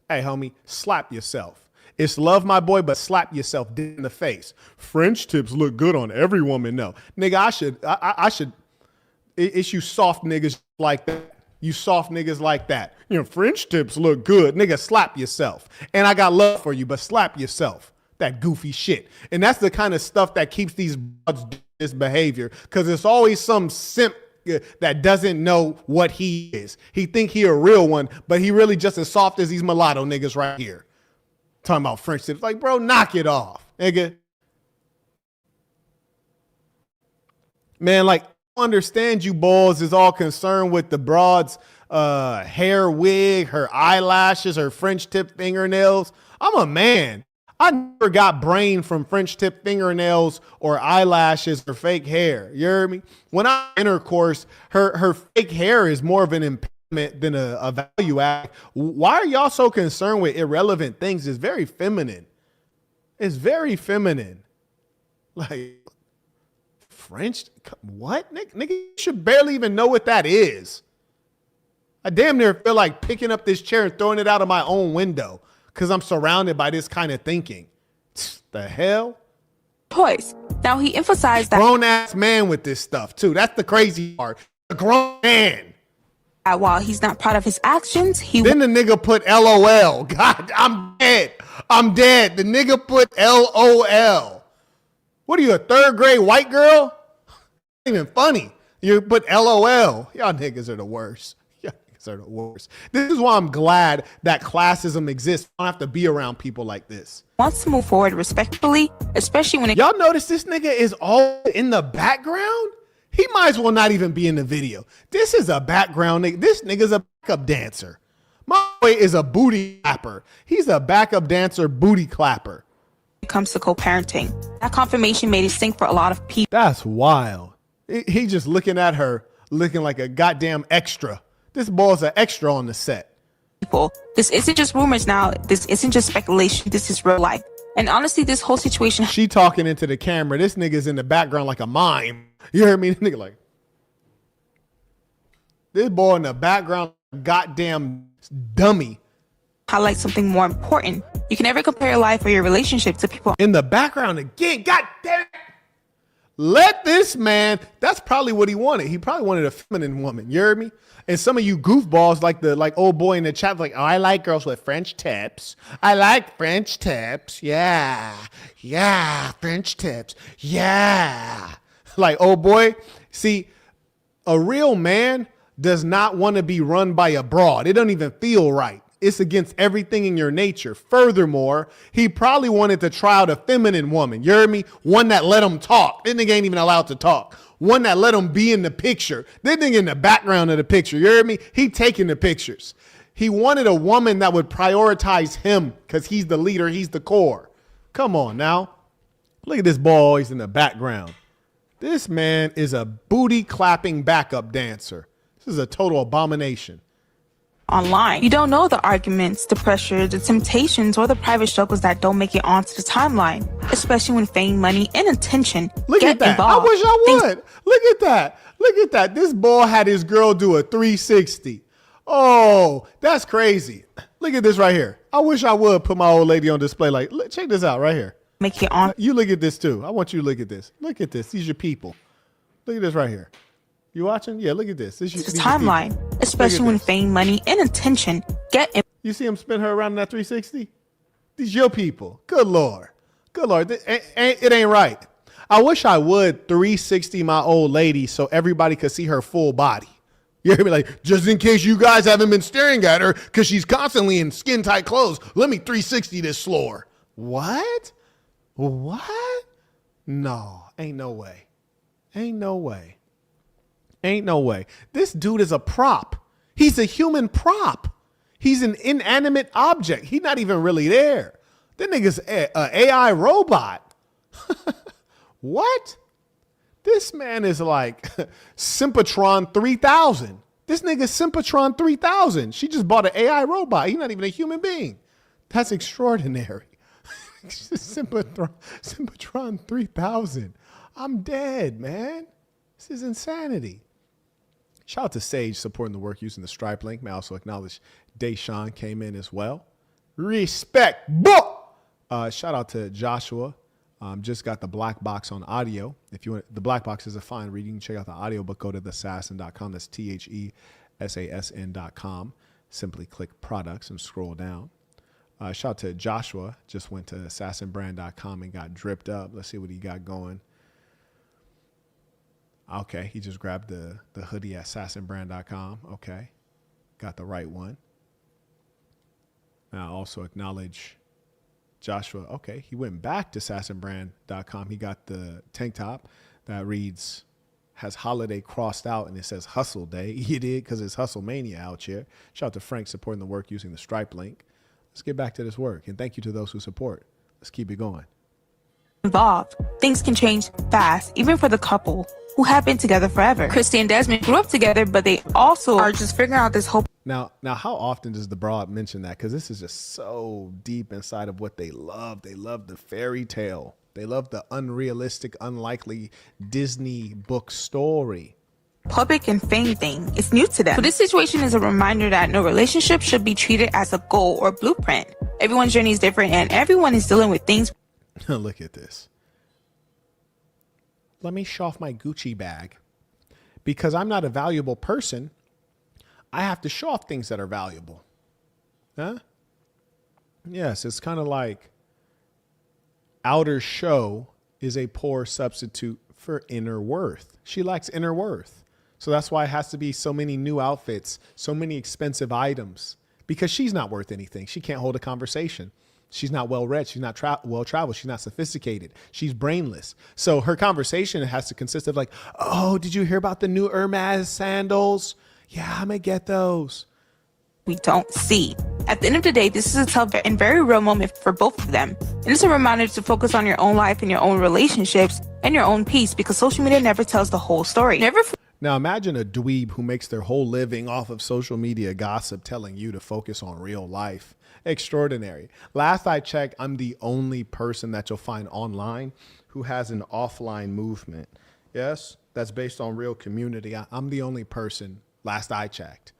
Hey, homie, slap yourself. It's love, my boy, but slap yourself in the face. French tips look good on every woman. No, nigga, I should. It's you soft niggas like that. You soft niggas like that. French tips look good. Nigga, slap yourself. And I got love for you, but slap yourself. That goofy shit. And that's the kind of stuff that keeps these buds doing this behavior. Because it's always some simp that doesn't know what he is. He think he a real one, but he really just as soft as these mulatto niggas right here. Talking about French tips. Like, bro, knock it off, nigga. Man, like, I understand you balls is all concerned with the broad's hair wig, her eyelashes, her French tip fingernails. I'm a man. I never got brain from French tip fingernails or eyelashes or fake hair. You hear me? When I intercourse, her fake hair is more of an impediment than a value add. Why are y'all so concerned with irrelevant things? It's very feminine. It's very feminine. Like, French, what? Nigga, you should barely even know what that is. I damn near feel like picking up this chair and throwing it out of my own window because I'm surrounded by this kind of thinking. The hell? Toys. Now, he emphasized that grown-ass man with this stuff, too. That's the crazy part. A grown man. While he's not proud of his actions, Then the nigga put LOL. God, I'm dead. I'm dead. The nigga put LOL. What are you, a third grade white girl? Not even funny. You put LOL. Y'all niggas are the worst. Y'all niggas are the worst. This is why I'm glad that classism exists. I don't have to be around people like this. Wants to move forward respectfully, especially when y'all notice this nigga is all in the background? He might as well not even be in the video. This is a background nigga. This nigga's a backup dancer. My boy is a booty clapper. He's a backup dancer, booty clapper. It comes to co-parenting. That confirmation made it sink for a lot of people. That's wild. He just looking at her, looking like a goddamn extra. This boy's an extra on the set. This isn't just rumors now. This isn't just speculation. This is real life. And honestly, this whole situation. She talking into the camera. This nigga's in the background like a mime. You hear me? This nigga like. This boy in the background, goddamn dummy. Highlight something more important. You can never compare your life or your relationship to people. In the background again. God damn it. Let this man. That's probably what he wanted. He probably wanted a feminine woman. You heard me? And some of you goofballs like old boy in the chat like, oh, I like girls with French tips. I like French tips. Yeah. Yeah. French tips. Yeah. Like, oh boy. See, a real man does not want to be run by a broad. It doesn't even feel right. It's against everything in your nature. Furthermore, he probably wanted to try out a feminine woman. You heard me? One that let him talk. This nigga ain't even allowed to talk. One that let him be in the picture. This nigga in the background of the picture. You heard me? He taking the pictures. He wanted a woman that would prioritize him because he's the leader. He's the core. Come on now. Look at this boy always in the background. This man is a booty clapping backup dancer. This is a total abomination. Online. You don't know the arguments, the pressure, the temptations, or the private struggles that don't make it onto the timeline, especially when fame, money, and attention Look get at that. involved. I wish I would. Look at that. Look at that. This boy had his girl do a 360. Oh, that's crazy. Look at this right here. I wish I would put my old lady on display. Like, check this out right here. Make it on. You look at this too. I want you to look at this. Look at this. These are your people. Look at this right here. You watching? Yeah, look at this. This is the timeline, especially when fame, money, and attention get in. You see him spin her around in that 360? These your people. Good Lord. Good Lord. It ain't right. I wish I would 360 my old lady so everybody could see her full body. You hear me? Like, just in case you guys haven't been staring at her because she's constantly in skin tight clothes, let me 360 this slower. What? What? No, ain't no way. Ain't no way. Ain't no way. This dude is a prop. He's a human prop. He's an inanimate object. He's not even really there. That nigga's an AI robot. What? This man is like Sympatron 3000. This nigga's Sympatron 3000. She just bought an AI robot. He's not even a human being. That's extraordinary. Sympatron 3000. I'm dead, man. This is insanity. Shout out to Sage supporting the work using the Stripe link. May I also acknowledge Deshaun came in as well. Respect. Shout out to Joshua. Just got the black box on audio. If you want, the black box is a fine read. You can check out the audio book. Go to thesassin.com. That's THESASN.com. Simply click products and scroll down. Shout out to Joshua. Just went to assassinbrand.com and got dripped up. Let's see what he got going. Okay, he just grabbed the hoodie at assassinbrand.com. Okay, got the right one. Now also acknowledge Joshua. Okay, he went back to assassinbrand.com. He got the tank top that reads, has holiday crossed out and it says hustle day. He did because it's hustle mania out here. Shout out to Frank supporting the work using the Stripe link. Let's get back to this work. And thank you to those who support. Let's keep it going. Involved. Things can change fast, even for the couple. who have been together forever. Christy and Desmond grew up together, but they also are just figuring out this whole Now, how often does the broad mention that? Because this is just so deep inside of what they love. They love the fairy tale. They love the unrealistic, unlikely Disney book story. public and fame thing. It's new to them. So this situation is a reminder that no relationship should be treated as a goal or blueprint. Everyone's journey is different and everyone is dealing with things. Look at this. Let me show off my Gucci bag. Because I'm not a valuable person, I have to show off things that are valuable. Huh? Yes, it's kind of like outer show is a poor substitute for inner worth. She lacks inner worth. So that's why it has to be so many new outfits, so many expensive items, because she's not worth anything. She can't hold a conversation. She's not well read. She's not well traveled. She's not sophisticated. She's brainless. So her conversation has to consist of like, oh, did you hear about the new Hermes sandals? Yeah, I'm going to get those. We don't see. At the end of the day, this is a tough and very real moment for both of them. And it's a reminder to focus on your own life and your own relationships and your own peace, because social media never tells the whole story. Now imagine a dweeb who makes their whole living off of social media gossip telling you to focus on real life. Extraordinary. Last I checked, I'm the only person that you'll find online who has an offline movement. Yes, that's based on real community. I'm the only person, last I checked.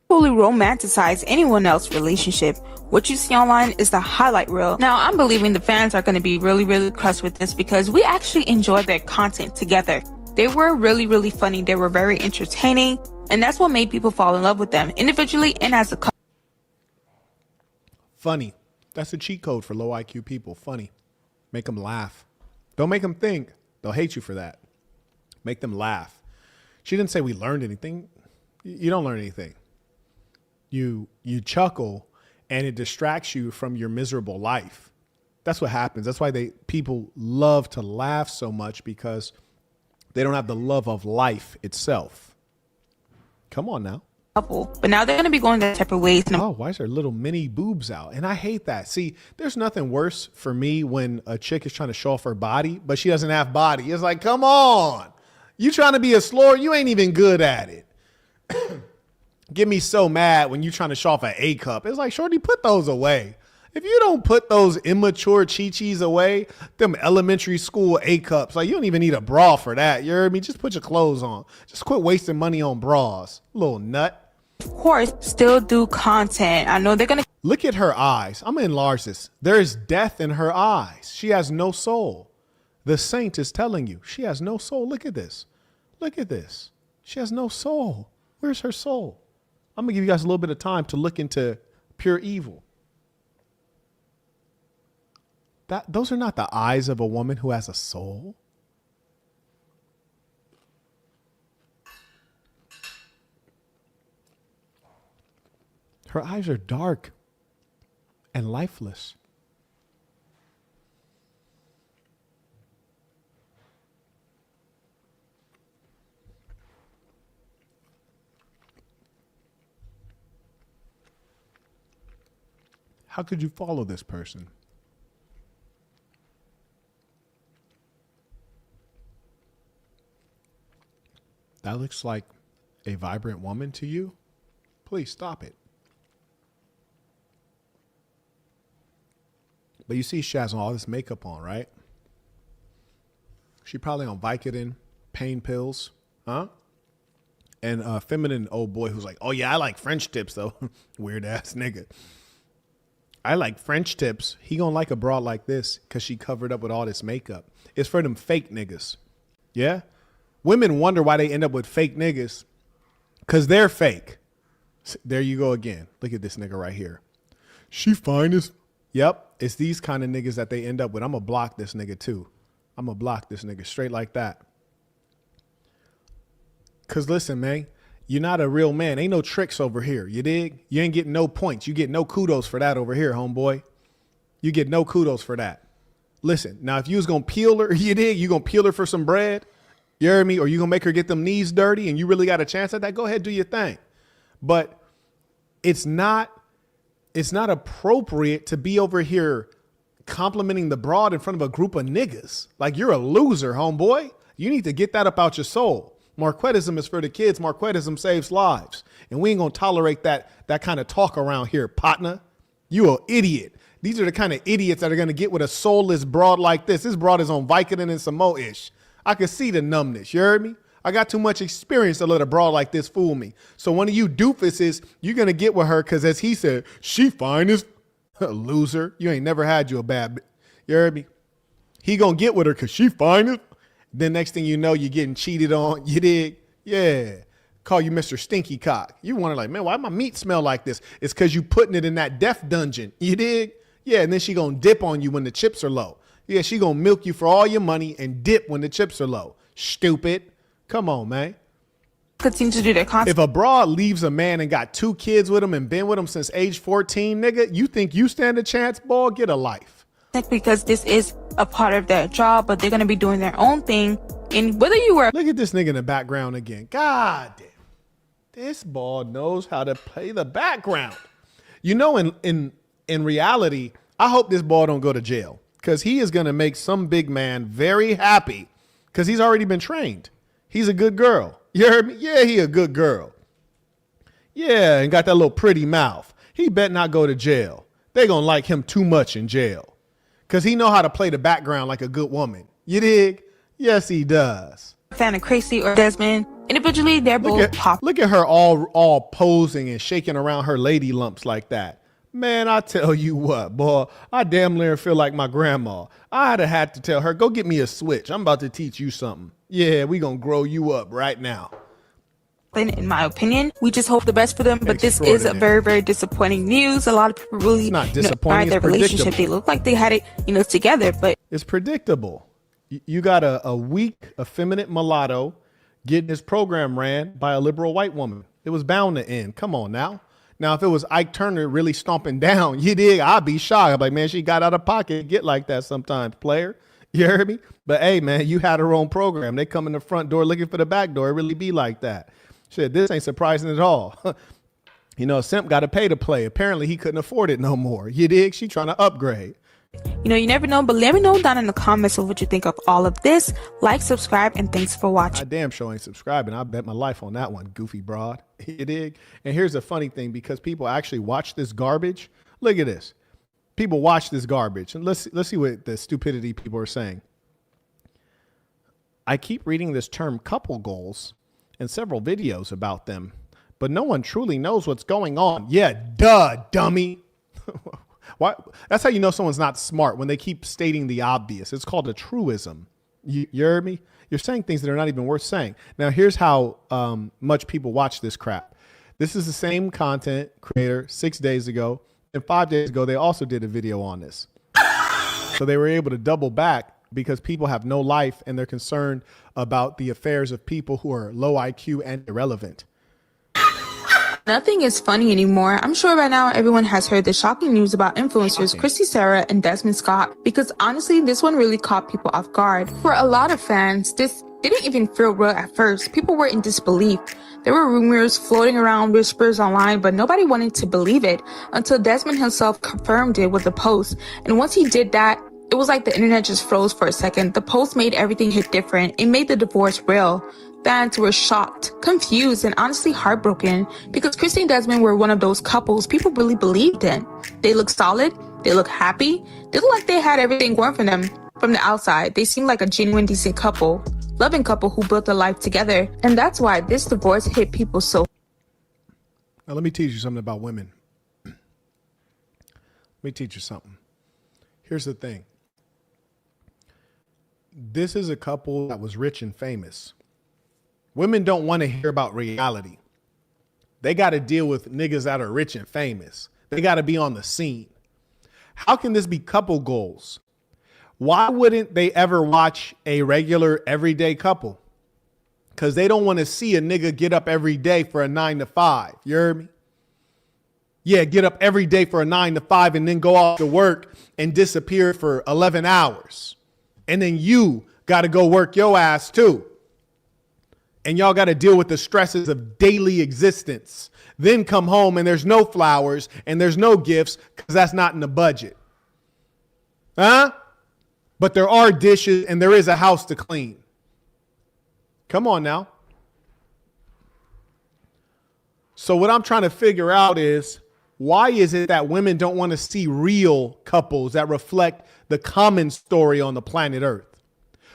Fully romanticize anyone else's relationship. What you see online is the highlight reel. Now, I'm believing the fans are going to be really, really crushed with this because we actually enjoyed their content together. They were really, really funny. They were very entertaining. And that's what made people fall in love with them individually and as a couple. Funny. That's a cheat code for low IQ people. Funny. Make them laugh. Don't make them think. They'll hate you for that. Make them laugh. She didn't say we learned anything. You don't learn anything. You chuckle and it distracts you from your miserable life. That's what happens. That's why people love to laugh so much, because they don't have the love of life itself. Come on now. But now they're going to be going their separate ways. Oh, why is there little mini boobs out? And I hate that. See, there's nothing worse for me when a chick is trying to show off her body, but she doesn't have body. It's like, come on. You trying to be a slur? You ain't even good at it. Get me so mad when you trying to show off an A cup. It's like, shorty, put those away. If you don't put those immature chi-chis away, them elementary school A cups, like you don't even need a bra for that. You heard me? Just put your clothes on. Just quit wasting money on bras. Little nut. Of course, still do content. I know they're going to. Look at her eyes. I'm going to enlarge this. There is death in her eyes. She has no soul. The saint is telling you she has no soul. Look at this. Look at this. She has no soul. Where's her soul? I'm going to give you guys a little bit of time to look into pure evil. Those are not the eyes of a woman who has a soul. Her eyes are dark and lifeless. How could you follow this person? That looks like a vibrant woman to you? Please stop it. But you see she has all this makeup on, right? She probably on Vicodin, pain pills, huh? And a feminine old boy who's like, oh yeah, I like French tips though. Weird ass nigga. I like French tips. He gonna like a broad like this because she covered up with all this makeup. It's for them fake niggas. Yeah? Women wonder why they end up with fake niggas because they're fake. There you go again. Look at this nigga right here. She fine as. Yep. It's these kind of niggas that they end up with. I'm going to block this nigga too. I'm going to block this nigga straight like that. Because listen, man, you're not a real man. Ain't no tricks over here. You dig? You ain't getting no points. You get no kudos for that over here, homeboy. You get no kudos for that. Listen, now if you was going to peel her, you dig? You going to peel her for some bread? You heard me? Or you going to make her get them knees dirty and you really got a chance at that? Go ahead, do your thing. But it's not appropriate to be over here complimenting the broad in front of a group of niggas. Like you're a loser, homeboy. You need to get that up out your soul. Marquettism is for the kids. Marquettism saves lives. And we ain't going to tolerate that kind of talk around here, partner. You an idiot. These are the kind of idiots that are going to get with a soulless broad like this. This broad is on Vicodin and some more-ish. I can see the numbness. You heard me? I got too much experience to let a broad like this fool me. So one of you doofuses, you're going to get with her because, as he said, she fine as loser. You ain't never had you a bad. You heard me? He going to get with her because she fine as. Then next thing you know, you're getting cheated on. You dig? Yeah. Call you Mr. Stinky Cock. You wonder like, man, why my meat smell like this? It's because you putting it in that death dungeon. You dig? Yeah, and then she going to dip on you when the chips are low. Yeah, she going to milk you for all your money and dip when the chips are low. Stupid. Come on, man. Continue to do their content. If a broad leaves a man and got 2 kids with him and been with him since age 14, nigga, you think you stand a chance, boy? Get a life. Because this is a part of their job, but they're going to be doing their own thing. And whether you were... Look at this nigga in the background again. God damn. This ball knows how to play the background. You know, in reality, I hope this ball don't go to jail because he is going to make some big man very happy because he's already been trained. He's a good girl. You heard me? Yeah, he a good girl. Yeah, and got that little pretty mouth. He bet not go to jail. They going to like him too much in jail because he know how to play the background like a good woman. You dig? Yes, he does. Fan of Crazy or Desmond. Individually, they're both pop. Look at her all posing and shaking around her lady lumps like that. Man, I tell you what, boy, I damn near feel like my grandma. I'd have had to tell her, go get me a switch. I'm about to teach you something. Yeah, we gonna grow you up right now. In my opinion, we just hope the best for them. But this is a very, very disappointing news. A lot of people really not disappointing. Their relationship. They look like they had it, together, but it's predictable. You got a weak, effeminate mulatto getting his program ran by a liberal white woman. It was bound to end. Come on now. Now, if it was Ike Turner really stomping down, you dig? I'd be shocked. I'm like, man, she got out of pocket. Get like that sometimes, player. You heard me? But hey, man, you had her own program. They come in the front door looking for the back door. It really be like that. Shit, this ain't surprising at all. Simp got to pay to play. Apparently, he couldn't afford it no more. You dig? She trying to upgrade. You never know, but let me know down in the comments of what you think of all of this. Like, subscribe, and thanks for watching. I damn sure ain't subscribing. I bet my life on that one, goofy broad. You dig? And here's the funny thing, because people actually watch this garbage. Look at this. People watch this garbage. And let's see what the stupidity people are saying. I keep reading this term couple goals and several videos about them, but no one truly knows what's going on. Yeah, duh, dummy. Why? That's how you know someone's not smart, when they keep stating the obvious. It's called a truism. You heard me? You're saying things that are not even worth saying. Now, here's how much people watch this crap. This is the same content creator 6 days ago, and 5 days ago, they also did a video on this. So they were able to double back because people have no life and they're concerned about the affairs of people who are low IQ and irrelevant. Nothing is funny anymore. I'm sure by now everyone has heard the shocking news about influencers Christy Sarah and Desmond Scott, because honestly, this one really caught people off guard. For a lot of fans, this didn't even feel real at first. People were in disbelief. There were rumors floating around, whispers online, but nobody wanted to believe it until Desmond himself confirmed it with a post. And once he did that, it was like the internet just froze for a second. The post made everything hit different. It made the divorce real. Fans were shocked, confused, and honestly heartbroken, because Christy and Desmond were one of those couples people really believed in. They look solid. They look happy. They look like they had everything going for them. From the outside, they seemed like a genuine, decent couple, loving couple who built a life together. And that's why this divorce hit people so. Now, let me teach you something about women. Let me teach you something. Here's the thing. This is a couple that was rich and famous. Women don't want to hear about reality. They got to deal with niggas that are rich and famous. They got to be on the scene. How can this be couple goals? Why wouldn't they ever watch a regular everyday couple? Because they don't want to see a nigga get up every day for a 9 to 5. You heard me? Yeah, get up every day for a 9 to 5 and then go off to work and disappear for 11 hours. And then you got to go work your ass too. And y'all got to deal with the stresses of daily existence. Then come home and there's no flowers and there's no gifts because that's not in the budget. Huh? But there are dishes and there is a house to clean. Come on now. So what I'm trying to figure out is, why is it that women don't want to see real couples that reflect the common story on the planet Earth?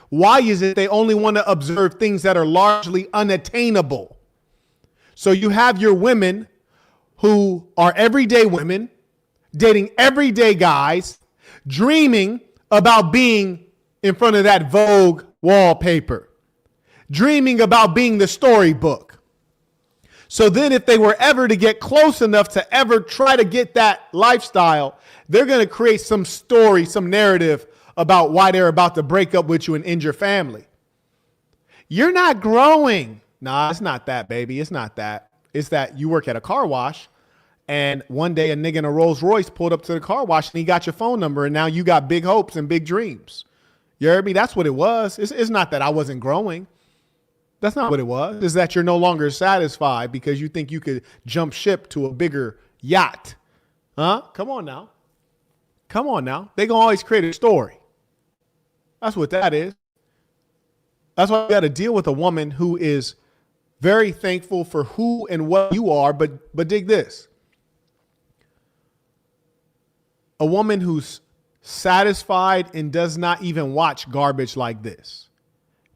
Why is it they only want to observe things that are largely unattainable? So you have your women who are everyday women, dating everyday guys, dreaming about being in front of that Vogue wallpaper, dreaming about being the storybook. So then if they were ever to get close enough to ever try to get that lifestyle, they're going to create some story, some narrative about why they're about to break up with you and end your family. You're not growing. Nah, it's not that, baby. It's not that. It's that you work at a car wash and one day a nigga in a Rolls Royce pulled up to the car wash and he got your phone number and now you got big hopes and big dreams. You heard me? That's what it was. It's not that I wasn't growing. That's not what it was. It's that you're no longer satisfied because you think you could jump ship to a bigger yacht. Huh? Come on now. Come on now. They gonna always create a story. That's what that is. That's why you got to deal with a woman who is very thankful for who and what you are. But dig this. A woman who's satisfied and does not even watch garbage like this.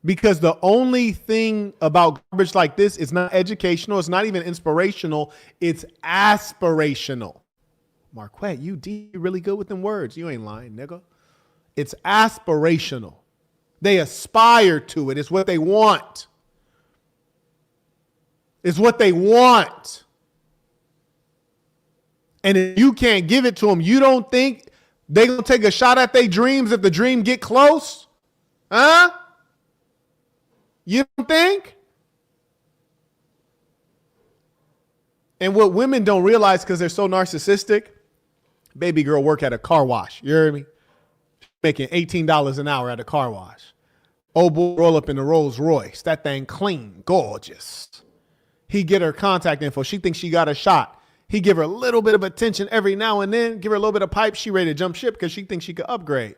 Because the only thing about garbage like this is not educational. It's not even inspirational. It's aspirational. Marquette, you really good with them words. You ain't lying, nigga. It's aspirational. They aspire to it. It's what they want. It's what they want. And if you can't give it to them, you don't think they're going to take a shot at their dreams if the dream get close? Huh? You don't think? And what women don't realize because they're so narcissistic, baby girl work at a car wash. You hear me? Making $18 an hour at a car wash. Old boy roll up in the Rolls Royce. That thing clean, gorgeous. He get her contact info. She thinks she got a shot. He give her a little bit of attention every now and then, give her a little bit of pipe. She ready to jump ship because she thinks she could upgrade.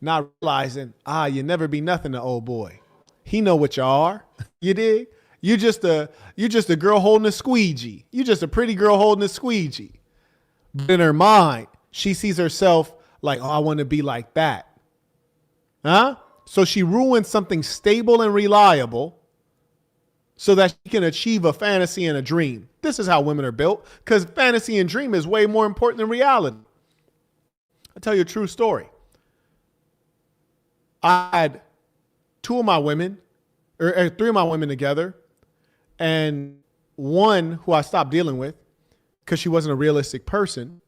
Not realizing, you never be nothing to old boy. He know what you are. You dig? You just a girl holding a squeegee. You just a pretty girl holding a squeegee. But in her mind, she sees herself like, I want to be like that. Huh? So she ruins something stable and reliable so that she can achieve a fantasy and a dream. This is how women are built, because fantasy and dream is way more important than reality. I'll tell you a true story. I had three of my women together, and one who I stopped dealing with because she wasn't a realistic person.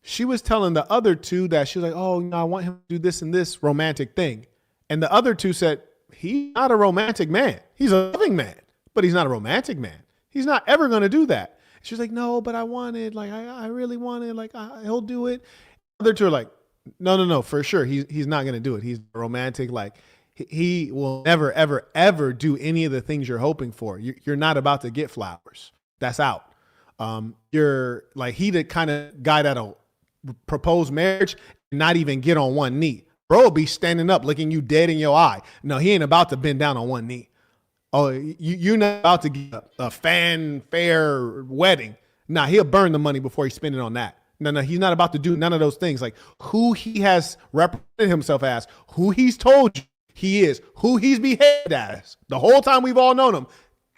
She was telling the other two that she was like, oh, I want him to do this and this romantic thing. And the other two said, he's not a romantic man. He's a loving man, but he's not a romantic man. He's not ever going to do that. She's like, no, but I wanted, like, I really wanted, like, he'll do it. The other two are like, no, for sure. He's not going to do it. He's romantic. Like, he will never, ever, ever do any of the things you're hoping for. You're not about to get flowers. That's out. You're like, he the kind of guy that'll propose marriage and not even get on one knee. Bro will be standing up looking you dead in your eye. No, he ain't about to bend down on one knee. Oh, you're not about to get a fanfare wedding. Nah, he'll burn the money before he spend it on that. No, he's not about to do none of those things. Like who he has represented himself as, who he's told you he is, who he's behaved as the whole time we've all known him.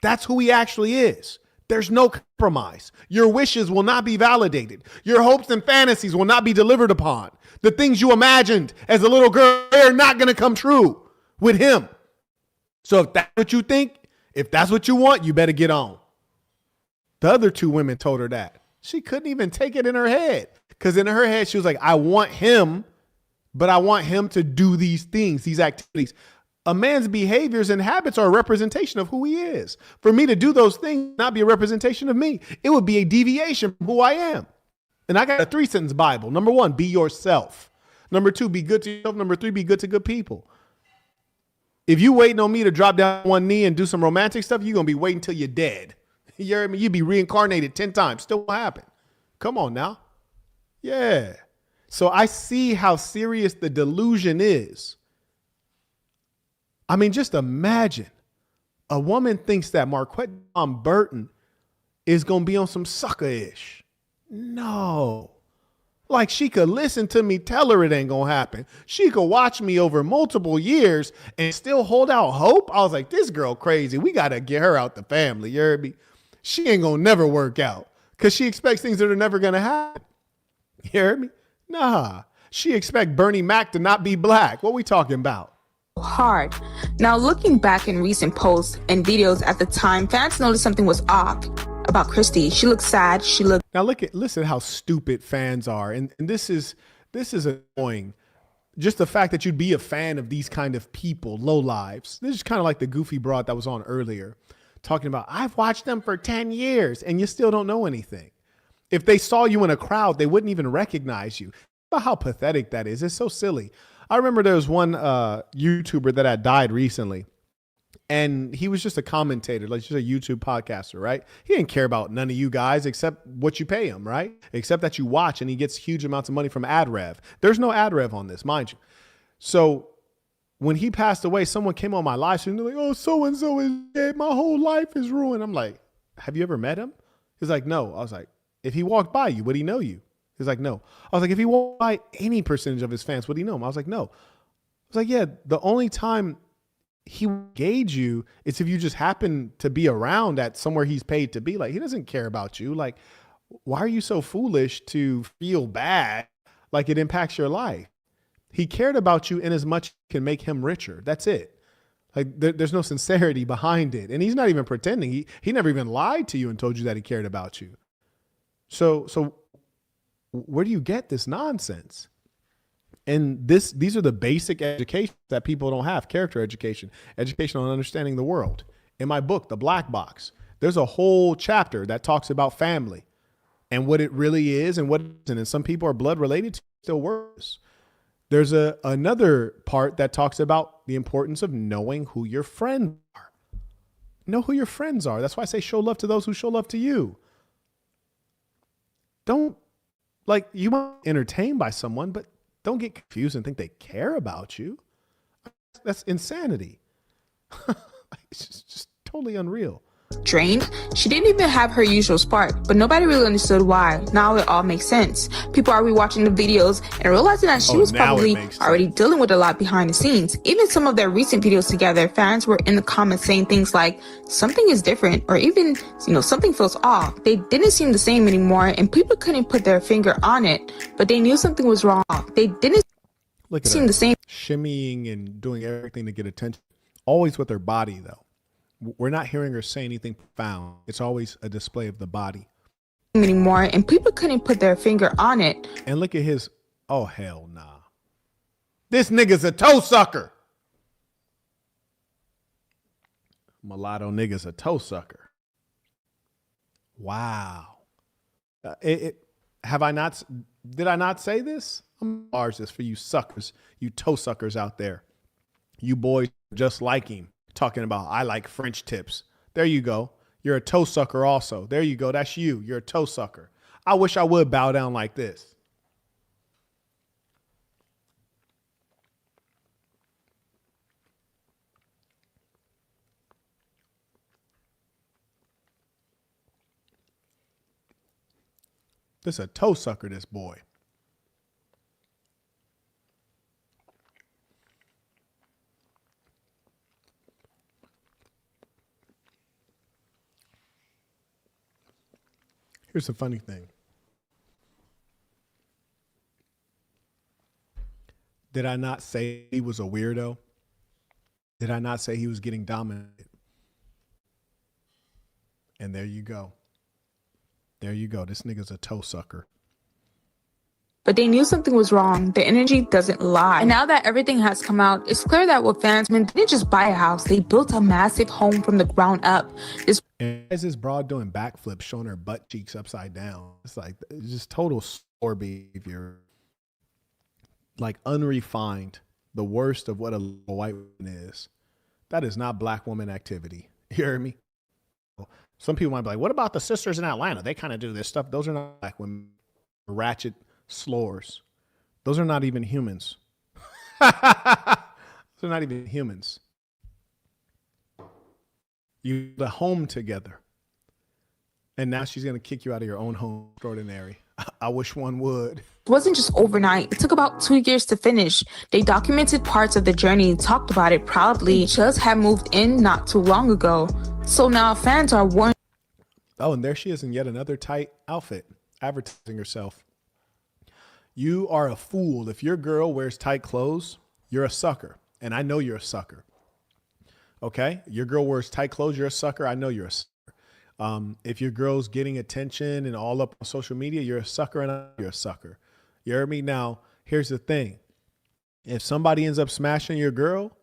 That's who he actually is. There's no compromise. Your wishes will not be validated. Your hopes and fantasies will not be delivered upon. The things you imagined as a little girl, they're not going to come true with him. So if that's what you think, if that's what you want, you better get on. The other two women told her that. She couldn't even take it in her head, because in her head, she was like, I want him, but I want him to do these things, these activities. A man's behaviors and habits are a representation of who he is. For me to do those things, not be a representation of me. It would be a deviation from who I am. And I got a 3-sentence Bible. Number 1, be yourself. Number 2, be good to yourself. Number 3, be good to good people. If you waiting on me to drop down on one knee and do some romantic stuff, you're going to be waiting till you're dead. You heard me? You'd be reincarnated 10 times. Still won't happen. Come on now. Yeah. So I see how serious the delusion is. I mean, just imagine A woman thinks that Marquette Burton is going to be on some sucker-ish. No. Like, she could listen to me tell her it ain't going to happen. She could watch me over multiple years and still hold out hope. I was like, this girl crazy. We got to get her out the family. You heard me? She ain't going to never work out because she expects things that are never going to happen. You heard me? Nah. She expect Bernie Mac to not be black. What we talking about? Hard. Now, looking back in recent posts and videos at the time, fans noticed something was off about Christy. She looked sad. Now listen how stupid fans are. And this is annoying. Just the fact that you'd be a fan of these kind of people, low lives. This is kind of like the goofy broad that was on earlier talking about, I've watched them for 10 years and you still don't know anything. If they saw you in a crowd, they wouldn't even recognize you. About how pathetic that is. It's so silly. I remember there was one YouTuber that had died recently, and he was just a commentator, like just a YouTube podcaster, right? He didn't care about none of you guys except what you pay him, right? Except that you watch, and he gets huge amounts of money from ad rev. There's no ad rev on this, mind you. So when he passed away, someone came on my live stream, and they're like, oh, so-and-so is dead. My whole life is ruined. I'm like, have you ever met him? He's like, no. I was like, if he walked by you, would he know you? He's like, no. I was like, if he walked by any percentage of his fans, would he know him? I was like, no. I was like, yeah, the only time he would gauge you is if you just happen to be around at somewhere he's paid to be. Like, he doesn't care about you. Like, why are you so foolish to feel bad like it impacts your life? He cared about you in as much as can make him richer. That's it. Like, there's no sincerity behind it. And he's not even pretending. He never even lied to you and told you that he cared about you. So where do you get this nonsense? And these are the basic education that people don't have. Character education, education on understanding the world. In my book, The Black Box, there's a whole chapter that talks about family and what it really is and what it isn't. And some people are blood related to still worse. There's another part that talks about the importance of knowing who your friends are. Know who your friends are. That's why I say show love to those who show love to you. Don't, like, you might be entertained by someone, but don't get confused and think they care about you. That's insanity. It's just totally unreal. Drained. She didn't even have her usual spark, but nobody really understood why. Now it all makes sense. People are rewatching the videos and realizing that she was probably already dealing with a lot behind the scenes. Even some of their recent videos together, fans were in the comments saying things like, something is different, or even, something feels off. They didn't seem the same anymore, and people couldn't put their finger on it, but they knew something was wrong. They didn't seem the same. Shimmying and doing everything to get attention. Always with their body, though. We're not hearing her say anything profound. It's always a display of the body. Anymore, and people couldn't put their finger on it. And look at his, oh, hell nah. This nigga's a toe sucker. Mulatto nigga's a toe sucker. Wow. Did I not say this? I'm ours this for you suckers, you toe suckers out there. You boys just like him. Talking about, I like French tips. There you go. You're a toe sucker also. There you go. That's you. You're a toe sucker. I wish I would bow down like this. This a toe sucker, this boy. Here's the funny thing. Did I not say he was a weirdo? Did I not say he was getting dominated? And there you go. There you go. This nigga's a toe sucker. But they knew something was wrong. The energy doesn't lie. And now that everything has come out, it's clear that what fans didn't just buy a house. They built a massive home from the ground up. And as this broad doing backflips, showing her butt cheeks upside down. It's like, it's just total store behavior. Like unrefined. The worst of what a white woman is. That is not black woman activity. You hear me? Some people might be like, what about the sisters in Atlanta? They kind of do this stuff. Those are not black women. Ratchet slores. Those are not even humans. Those are not even humans. You built a home together. And now she's going to kick you out of your own home. Extraordinary. I wish one would. It wasn't just overnight. It took about 2 years to finish. They documented parts of the journey and talked about it proudly. They just had moved in not too long ago. So now fans are warned. Oh, and there she is in yet another tight outfit, advertising herself. You are a fool. If your girl wears tight clothes, you're a sucker. And I know you're a sucker. Okay? Your girl wears tight clothes, you're a sucker. I know you're a sucker. If your girl's getting attention and all up on social media, you're a sucker and you're a sucker. You heard me? Now, here's the thing. If somebody ends up smashing your girl,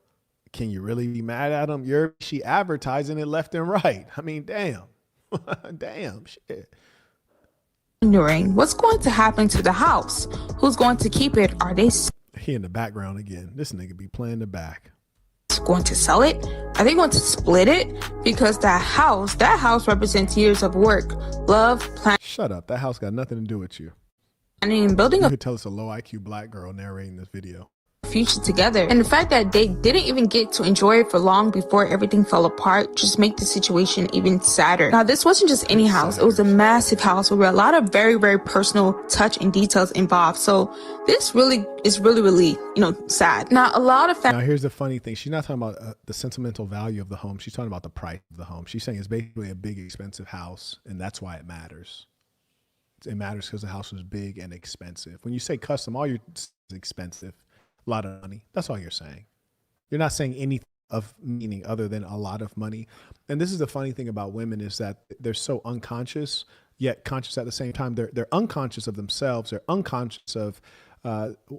can you really be mad at them? She advertising it left and right. I mean, damn. Damn shit. Wondering what's going to happen to the house? Who's going to keep it? Are they He in the background again. This nigga be playing the back. Going to sell it? Are they going to split it? Because that house represents years of work, love, planning. Shut up. That house got nothing to do with you. And building You a could tell it's a low IQ black girl narrating this video. future together. And the fact that they didn't even get to enjoy it for long before everything fell apart just make the situation even sadder. Now, this wasn't just any house. It was a massive house with a lot of very, very personal touch and details involved. So this really is really, sad. Now, a lot of Now, here's the funny thing. She's not talking about the sentimental value of the home. She's talking about the price of the home. She's saying it's basically a big, expensive house, and that's why it matters. It matters because the house was big and expensive. When you say custom, all you're expensive. A lot of money. That's all you're saying. You're not saying anything of meaning other than a lot of money. And this is the funny thing about women is that they're so unconscious, yet conscious at the same time. They're unconscious of themselves. They're unconscious of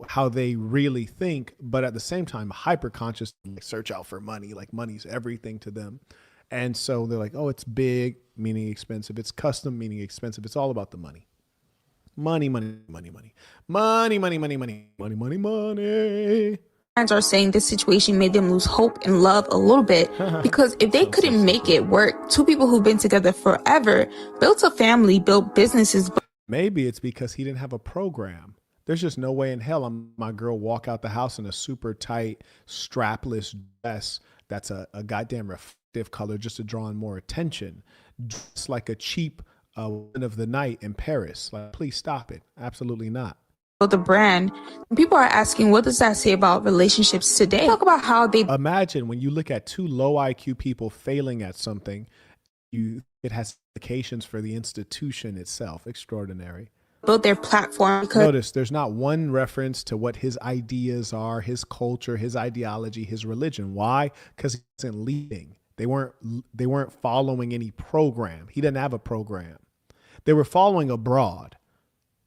how they really think, but at the same time, hyper conscious. Search out for money. Like money's everything to them. And so they're like, oh, it's big, meaning expensive. It's custom, meaning expensive. It's all about the money. Money. Fans are saying this situation made them lose hope and love a little bit because if they couldn't make it work, two people who've been together forever, built a family, built businesses. Maybe it's because he didn't have a program. There's just no way in hell my girl walk out the house in a super tight, strapless dress that's a goddamn reflective color just to draw in more attention. Just like a cheap woman of the night in Paris. Like, please stop it. Absolutely not. The brand. People are asking, what does that say about relationships today? Talk about how they imagine when you look at two low IQ people failing at something, it has implications for the institution itself. Extraordinary. built their platform. Notice there's not one reference to what his ideas are, his culture, his ideology, his religion. Why? Because he wasn't leading. They weren't following any program. He didn't have a program. They were following abroad,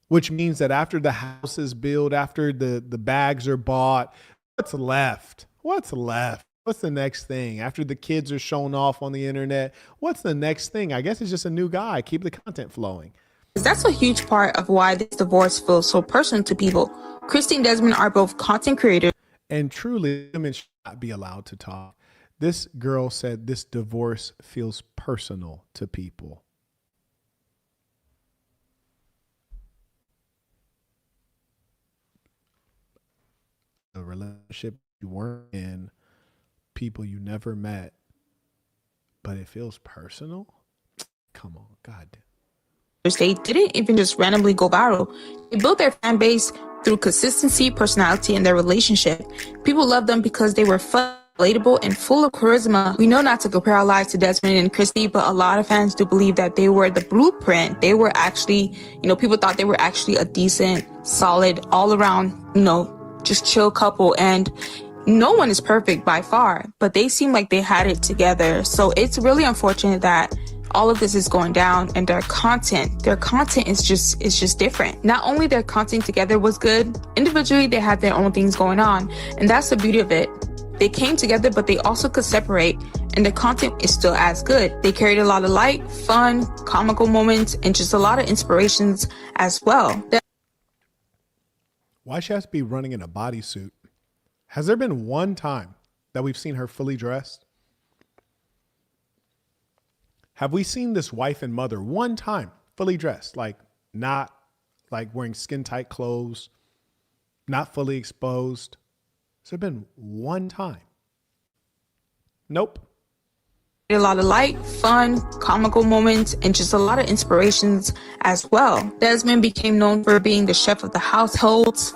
which means that after the house is built, after the bags are bought, what's left? What's left? What's the next thing? After the kids are shown off on the internet, what's the next thing? I guess it's just a new guy. Keep the content flowing. That's a huge part of why this divorce feels so personal to people. Christy and Desmond are both content creators. And truly, women should not be allowed to talk. This girl said this divorce feels personal to people. A relationship you weren't in, people you never met, but it feels personal? Come on, God damn. They didn't even just randomly go viral. They built their fan base through consistency, personality, and their relationship. People loved them because they were fun, relatable, and full of charisma. We know not to compare our lives to Desmond and Christy, but a lot of fans do believe that they were the blueprint. They were actually, people thought they were actually a decent, solid, all around, just chill couple. And no one is perfect by far, but they seem like they had it together. So it's really unfortunate that all of this is going down, and their content is just different. Not only their content together was good, individually they had their own things going on, and that's the beauty of it. They came together, but they also could separate, and the content is still as good. They carried a lot of light, fun, comical moments, and just a lot of inspirations as well. Why she has to be running in a bodysuit? Has there been one time that we've seen her fully dressed? Have we seen this wife and mother one time fully dressed, like not like wearing skin tight clothes, not fully exposed? Has there been one time? Nope. A lot of light, fun, comical moments, and just a lot of inspirations as well. Desmond became known for being the chef of the households.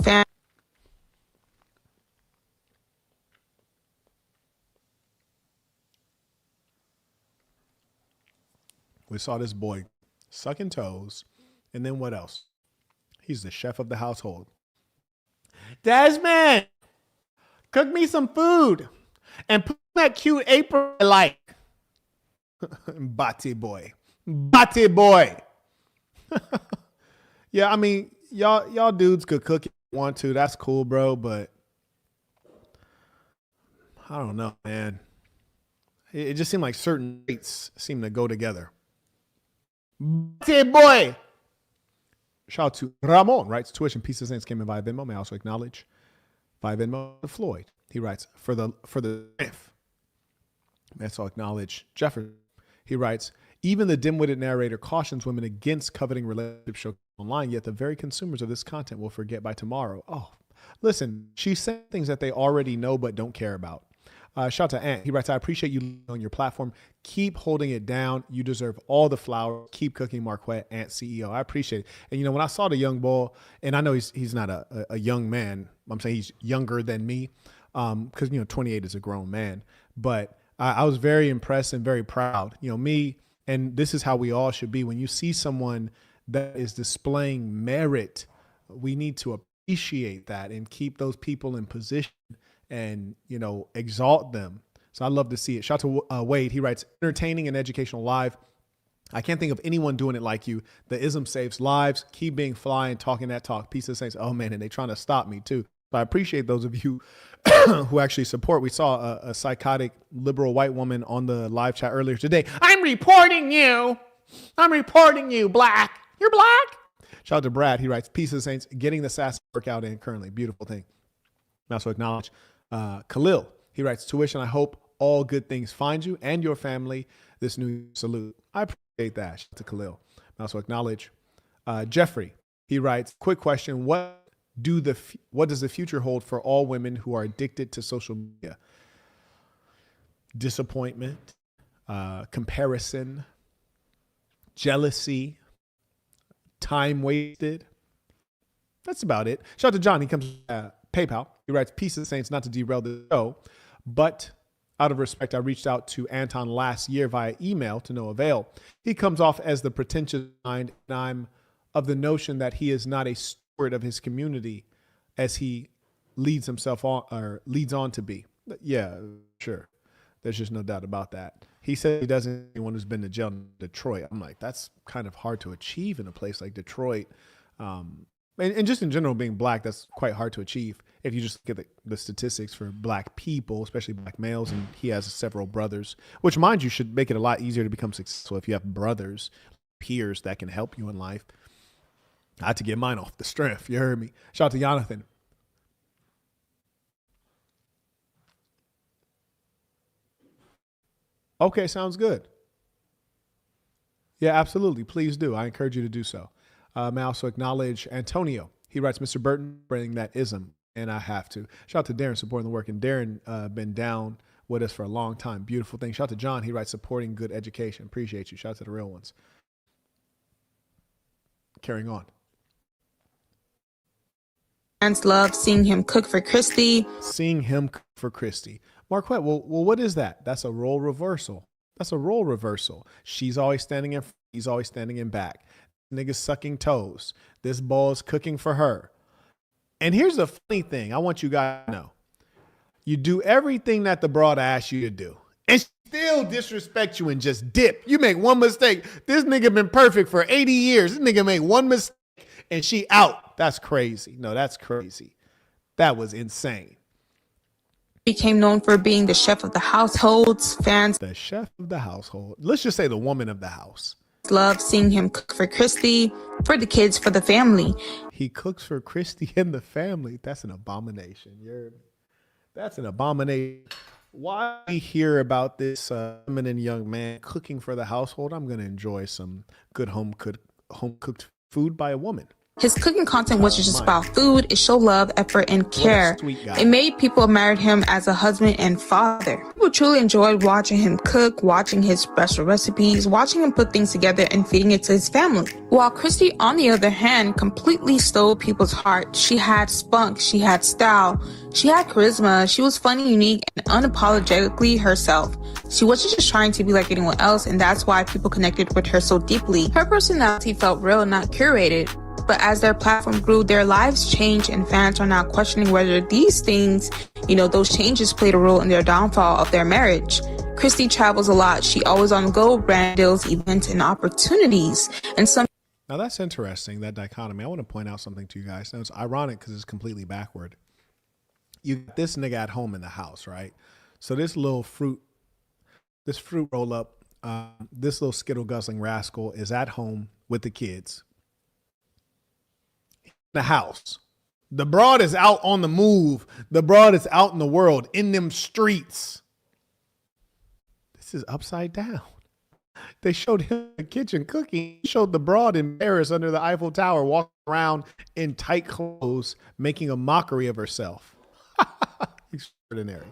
We saw this boy sucking toes. And then what else? He's the chef of the household. Desmond, cook me some food and put that cute apron I like. Bati boy. Bati boy. Yeah, I mean, y'all dudes could cook if you want to. That's cool, bro, but I don't know, man. It just seemed like certain traits seem to go together. Bati boy. Shout out to Ramon, writes, tuition pieces things came in via Venmo. May I also acknowledge via Venmo to Floyd. He writes, for the if. May I also acknowledge Jefferson. He writes, even the dim-witted narrator cautions women against coveting relationship shows online, yet the very consumers of this content will forget by tomorrow. Oh, listen, she's saying things that they already know but don't care about. Shout out to Ant. He writes, I appreciate you on your platform. Keep holding it down. You deserve all the flowers. Keep cooking, Marquette, Ant CEO. I appreciate it. And, you know, when I saw the young boy, and I know he's not a young man. I'm saying he's younger than me because, 28 is a grown man. But I was very impressed and very proud. Me, and this is how we all should be. When you see someone that is displaying merit, we need to appreciate that and keep those people in position and, exalt them. So I love to see it. Shout out to Wade. He writes, entertaining and educational live. I can't think of anyone doing it like you. The ism saves lives. Keep being fly and talking that talk. Peace of saints. Oh, man, and they trying to stop me, too. So I appreciate those of you who actually support. We saw a psychotic liberal white woman on the live chat earlier today. I'm reporting you. Black. You're black. Shout out to Brad. He writes, peace of the saints. Getting the sass workout in currently. Beautiful thing. I also acknowledge Khalil. He writes, tuition, I hope all good things find you and your family this new salute. I appreciate that. Shout out to Khalil. I also acknowledge Jeffrey. He writes, quick question. What does the future hold for all women who are addicted to social media? Disappointment, comparison, jealousy, time wasted. That's about it. Shout out to John. He comes PayPal. He writes, peace of the saints, not to derail the show, but out of respect, I reached out to Anton last year via email to no avail. He comes off as the pretentious mind, and I'm of the notion that he is not a steward of his community as he leads on to be. Yeah, sure. There's just no doubt about that. He said he doesn't anyone who's been to jail in Detroit. I'm like, that's kind of hard to achieve in a place like Detroit. And just in general, being black, that's quite hard to achieve. If you just get the statistics for black people, especially black males, and he has several brothers, which, mind you, should make it a lot easier to become successful if you have brothers, peers that can help you in life. I had to get mine off the strength. You heard me. Shout out to Jonathan. Okay, sounds good. Yeah, absolutely. Please do. I encourage you to do so. May I also acknowledge Antonio. He writes, Mr. Burton, bringing that ism, and I have to. Shout out to Darren supporting the work, and Darren been down with us for a long time. Beautiful thing. Shout out to John. He writes, supporting good education. Appreciate you. Shout out to the real ones. Carrying on. Fans love seeing him cook for Christy. Marquette, well, what is that? That's a role reversal. She's always standing in front. He's always standing in back. Niggas sucking toes. This ball's cooking for her. And here's the funny thing. I want you guys to know. You do everything that the broad asks you to do. And she still disrespect you and just dip. You make one mistake. This nigga been perfect for 80 years. This nigga made one mistake and she out. That's crazy. No, that's crazy. That was insane. Became known for being the chef of the households. Fans. The chef of the household. Let's just say the woman of the house. Love seeing him cook for Christy, for the kids, for the family. He cooks for Christy and the family. That's an abomination. That's an abomination. Why we hear about this feminine young man cooking for the household? I'm going to enjoy some good home cooked food by a woman. His cooking content wasn't just about food. It showed love, effort, and care. Sweet guy. It made people admire him as a husband and father. People truly enjoyed watching him cook, watching his special recipes, watching him put things together and feeding it to his family. While Christy, on the other hand, completely stole people's heart. She had spunk, she had style, she had charisma, she was funny, unique, and unapologetically herself. She wasn't just trying to be like anyone else, and that's why people connected with her so deeply. Her personality felt real, not curated. But as their platform grew, their lives changed, and fans are now questioning whether these things, those changes played a role in their downfall of their marriage. Christy travels a lot. She always on the go, brand deals, events, and opportunities. Now that's interesting, that dichotomy. I want to point out something to you guys. Now it's ironic because it's completely backward. You got this nigga at home in the house, right? So this fruit roll up, this little skittle guzzling rascal is at home with the kids. The house. The broad is out on the move. The broad is out in the world, in them streets. This is upside down. They showed him in the kitchen cooking. He showed the broad in Paris under the Eiffel Tower, walking around in tight clothes, making a mockery of herself. Extraordinary.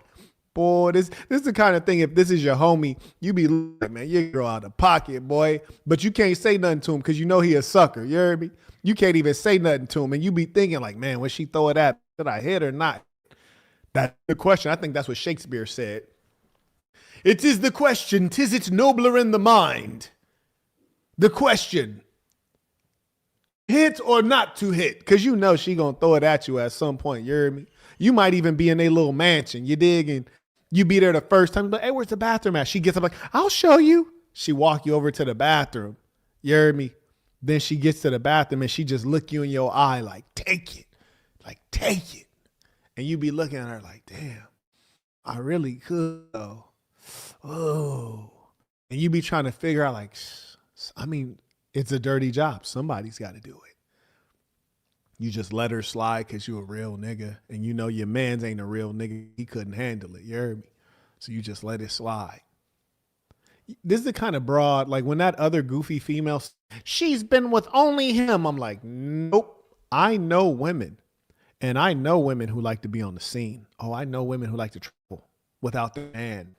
Boy, this is the kind of thing, if this is your homie, you be like, man, you girl out of pocket, boy. But you can't say nothing to him because you know he a sucker. You heard me? You can't even say nothing to him. And you be thinking like, man, when she throw it at, did I hit or not? That's the question. I think that's what Shakespeare said. It is the question, 'tis it nobler in the mind. The question, hit or not to hit? Because you know she going to throw it at you at some point. You heard me? You might even be in a little mansion. You dig? And you be there the first time. But hey, where's the bathroom at? She gets up like, I'll show you. She walk you over to the bathroom. You heard me? Then she gets to the bathroom and she just look you in your eye like, take it. Like, take it. And you be looking at her like, damn, I really could though. Oh. And you be trying to figure out like, I mean, it's a dirty job. Somebody's got to do it. You just let her slide because you a real nigga. And you know your man's ain't a real nigga. He couldn't handle it. You heard me? So you just let it slide. This is the kind of broad, like when that other goofy female, she's been with only him. I'm like, nope. I know women. And I know women who like to be on the scene. Oh, I know women who like to travel without their man.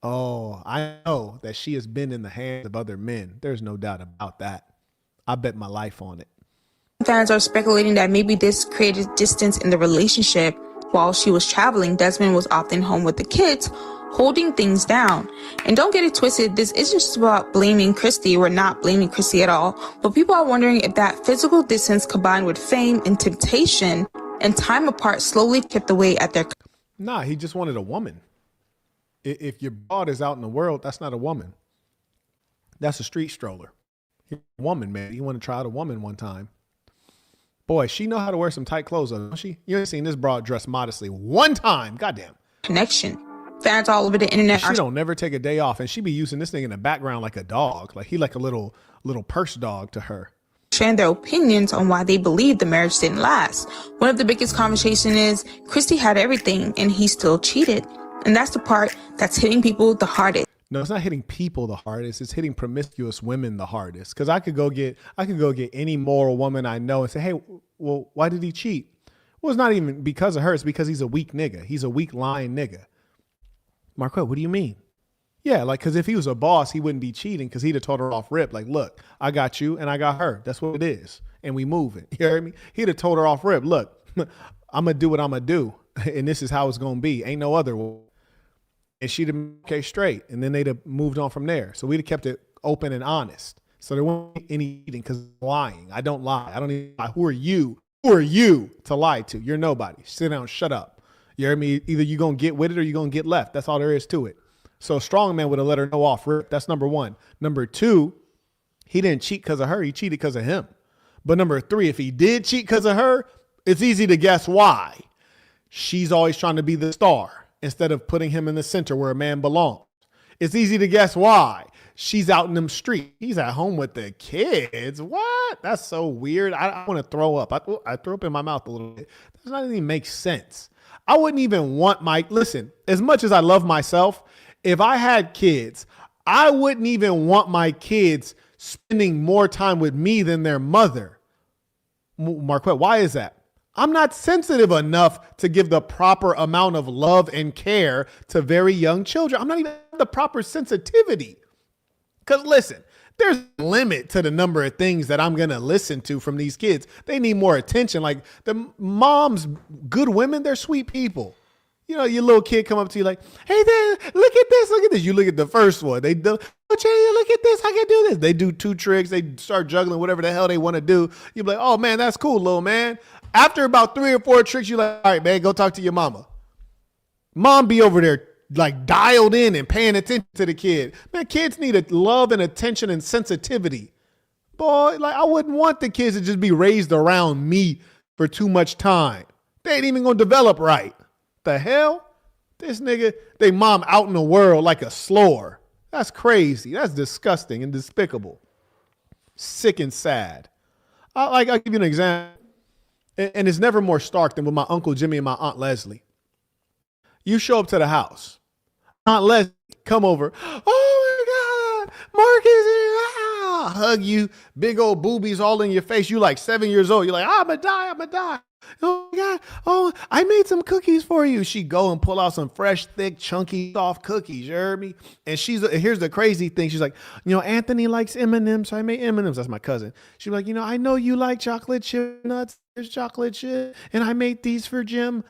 Oh, I know that she has been in the hands of other men. There's no doubt about that. I bet my life on it. Fans are speculating that maybe this created distance in the relationship. While she was traveling, Desmond was often home with the kids, holding things down. And don't get it twisted, this isn't just about blaming Christy. We're not blaming Christy at all. But people are wondering if that physical distance combined with fame and temptation and time apart slowly chipped away at their... Nah, he just wanted a woman. If your broad is out in the world, that's not a woman. That's a street stroller. He's a woman, man. You want to try out a woman one time. Boy, she know how to wear some tight clothes, don't she? You ain't seen this broad dressed modestly one time. Goddamn. Connection. Fans all over the internet She don't never take a day off, and she be using this thing in the background like a dog. Like he like a little purse dog to her. Sharing their opinions on why they believe the marriage didn't last. One of the biggest conversations is Christy had everything and he still cheated. And that's the part that's hitting people the hardest. No, it's not hitting people the hardest. It's hitting promiscuous women the hardest. Because I could go get any moral woman I know and say, hey, well, why did he cheat? Well, it's not even because of her. It's because he's a weak nigga. He's a weak lying nigga. Marquette, what do you mean? Yeah, like, because if he was a boss, he wouldn't be cheating because he'd have told her off rip. Like, look, I got you and I got her. That's what it is. And we moving. You heard me? He'd have told her off rip. Look, I'm going to do what I'm going to do. And this is how it's going to be. Ain't no other way. And she'd have been okay straight. And then they'd have moved on from there. So we'd have kept it open and honest. So there won't be any eating because lying. I don't lie. I don't even lie. Who are you? Who are you to lie to? You're nobody. Sit down, shut up. You hear me? Either you're going to get with it or you're going to get left. That's all there is to it. So a strong man would have let her know off rip. That's number one. Number two, he didn't cheat because of her. He cheated because of him. But number three, if he did cheat because of her, it's easy to guess why. She's always trying to be the star instead of putting him in the center where a man belongs. It's easy to guess why. She's out in them streets. He's at home with the kids. What? That's so weird. I want to throw up. I threw up in my mouth a little bit. That doesn't even make sense. I wouldn't even want listen, as much as I love myself, if I had kids, I wouldn't even want my kids spending more time with me than their mother. Marquette, why is that? I'm not sensitive enough to give the proper amount of love and care to very young children. I'm not even the proper sensitivity. Because listen, there's a limit to the number of things that I'm going to listen to from these kids. They need more attention. Like the moms, good women, they're sweet people. You know, your little kid come up to you like, hey, Dad, look at this, look at this. You look at the first one. They do, oh, look at this, I can do this. They do 2 tricks. They start juggling whatever the hell they want to do. You be like, oh, man, that's cool, little man. After about 3 or 4 tricks, you're like, all right, man, go talk to your mama. Mom be over there like dialed in and paying attention to the kid. Man, kids need love and attention and sensitivity. Boy, like I wouldn't want the kids to just be raised around me for too much time. They ain't even gonna develop right. The hell? This nigga, they mom out in the world like a slower. That's crazy. That's disgusting and despicable. Sick and sad. I'll give you an example. And it's never more stark than with my Uncle Jimmy and my Aunt Leslie. You show up to the house. Aunt Leslie come over. Oh my God, Mark is here. Hug you, big old boobies all in your face. You like 7 years old. You're like, I'm going to die. Oh my God. Oh, I made some cookies for you. She go and pull out some fresh, thick, chunky, soft cookies. You heard me? And here's the crazy thing. She's like, Anthony likes M&Ms, so I made M&Ms. That's my cousin. She's like, I know you like chocolate chip nuts. There's chocolate chip. And I made these for Jim,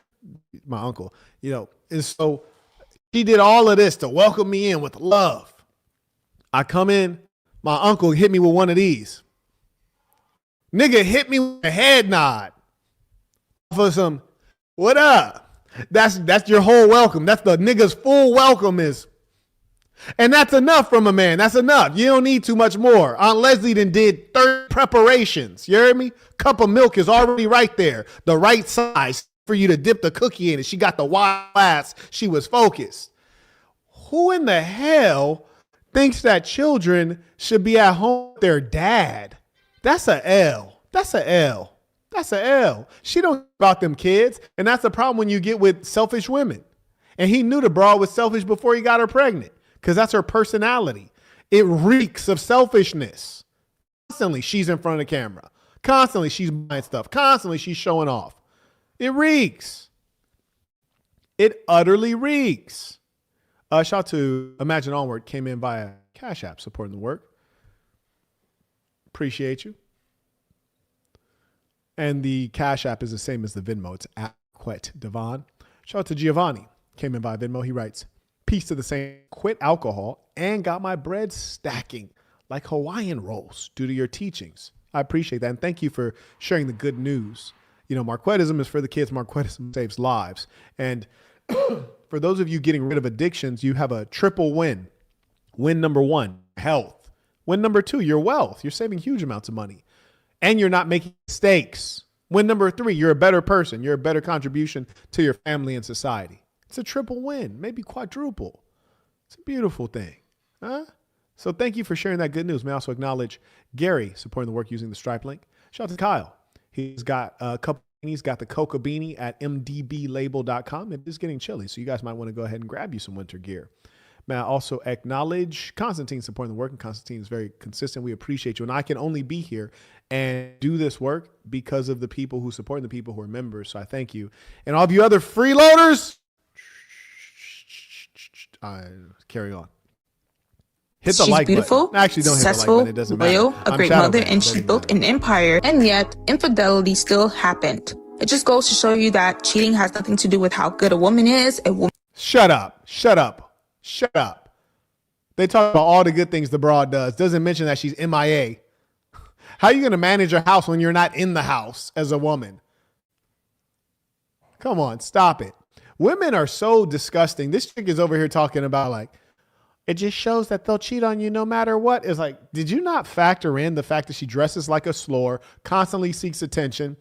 my uncle, and so she did all of this to welcome me in with love. I come in, my uncle hit me with one of these. Nigga hit me with a head nod for some, what up? That's your whole welcome. That's the nigga's full welcome is. And that's enough from a man. That's enough. You don't need too much more. Aunt Leslie did 30 preparations. You heard me? Cup of milk is already right there. The right size for you to dip the cookie in it. She got the wide glass. She was focused. Who in the hell thinks that children should be at home with their dad? That's a L. That's a L. That's a L. She don't care about them kids. And that's the problem when you get with selfish women. And he knew the broad was selfish before he got her pregnant because that's her personality. It reeks of selfishness. Constantly she's in front of the camera. Constantly she's buying stuff. Constantly she's showing off. It reeks. It utterly reeks. Shout out to Imagine Onward, came in via Cash App supporting the work. Appreciate you. And the Cash App is the same as the Venmo. It's @Quet Devon. Shout out to Giovanni, came in via Venmo. He writes, peace to the same, quit alcohol and got my bread stacking like Hawaiian rolls due to your teachings. I appreciate that. And thank you for sharing the good news. Marquettism is for the kids. Marquettism saves lives. And for those of you getting rid of addictions, you have a triple win. Win number 1, health. Win number 2, your wealth. You're saving huge amounts of money. And you're not making mistakes. Win number 3, you're a better person. You're a better contribution to your family and society. It's a triple win, maybe quadruple. It's a beautiful thing. Huh? So thank you for sharing that good news. May I also acknowledge Gary supporting the work using the Stripe link. Shout out to Kyle. He's got a couple. He's got the Coca Beanie at mdblabel.com. It is getting chilly, so you guys might want to go ahead and grab you some winter gear. May I also acknowledge Constantine supporting the work, and Constantine is very consistent. We appreciate you, and I can only be here and do this work because of the people who support and the people who are members, so I thank you. And all of you other freeloaders, carry on. Hit the She's like beautiful, button. Actually, don't hit the like successful, button. It doesn't loyal, matter. a great mother, and she built an empire, and yet infidelity still happened. It just goes to show you that cheating has nothing to do with how good a woman is. Shut up. They talk about all the good things the broad does. Doesn't mention that she's MIA. How are you going to manage a house when you're not in the house as a woman? Come on, stop it. Women are so disgusting. This chick is over here talking about like, it just shows that they'll cheat on you no matter what. It's like, did you not factor in the fact that she dresses like a slore, constantly seeks attention,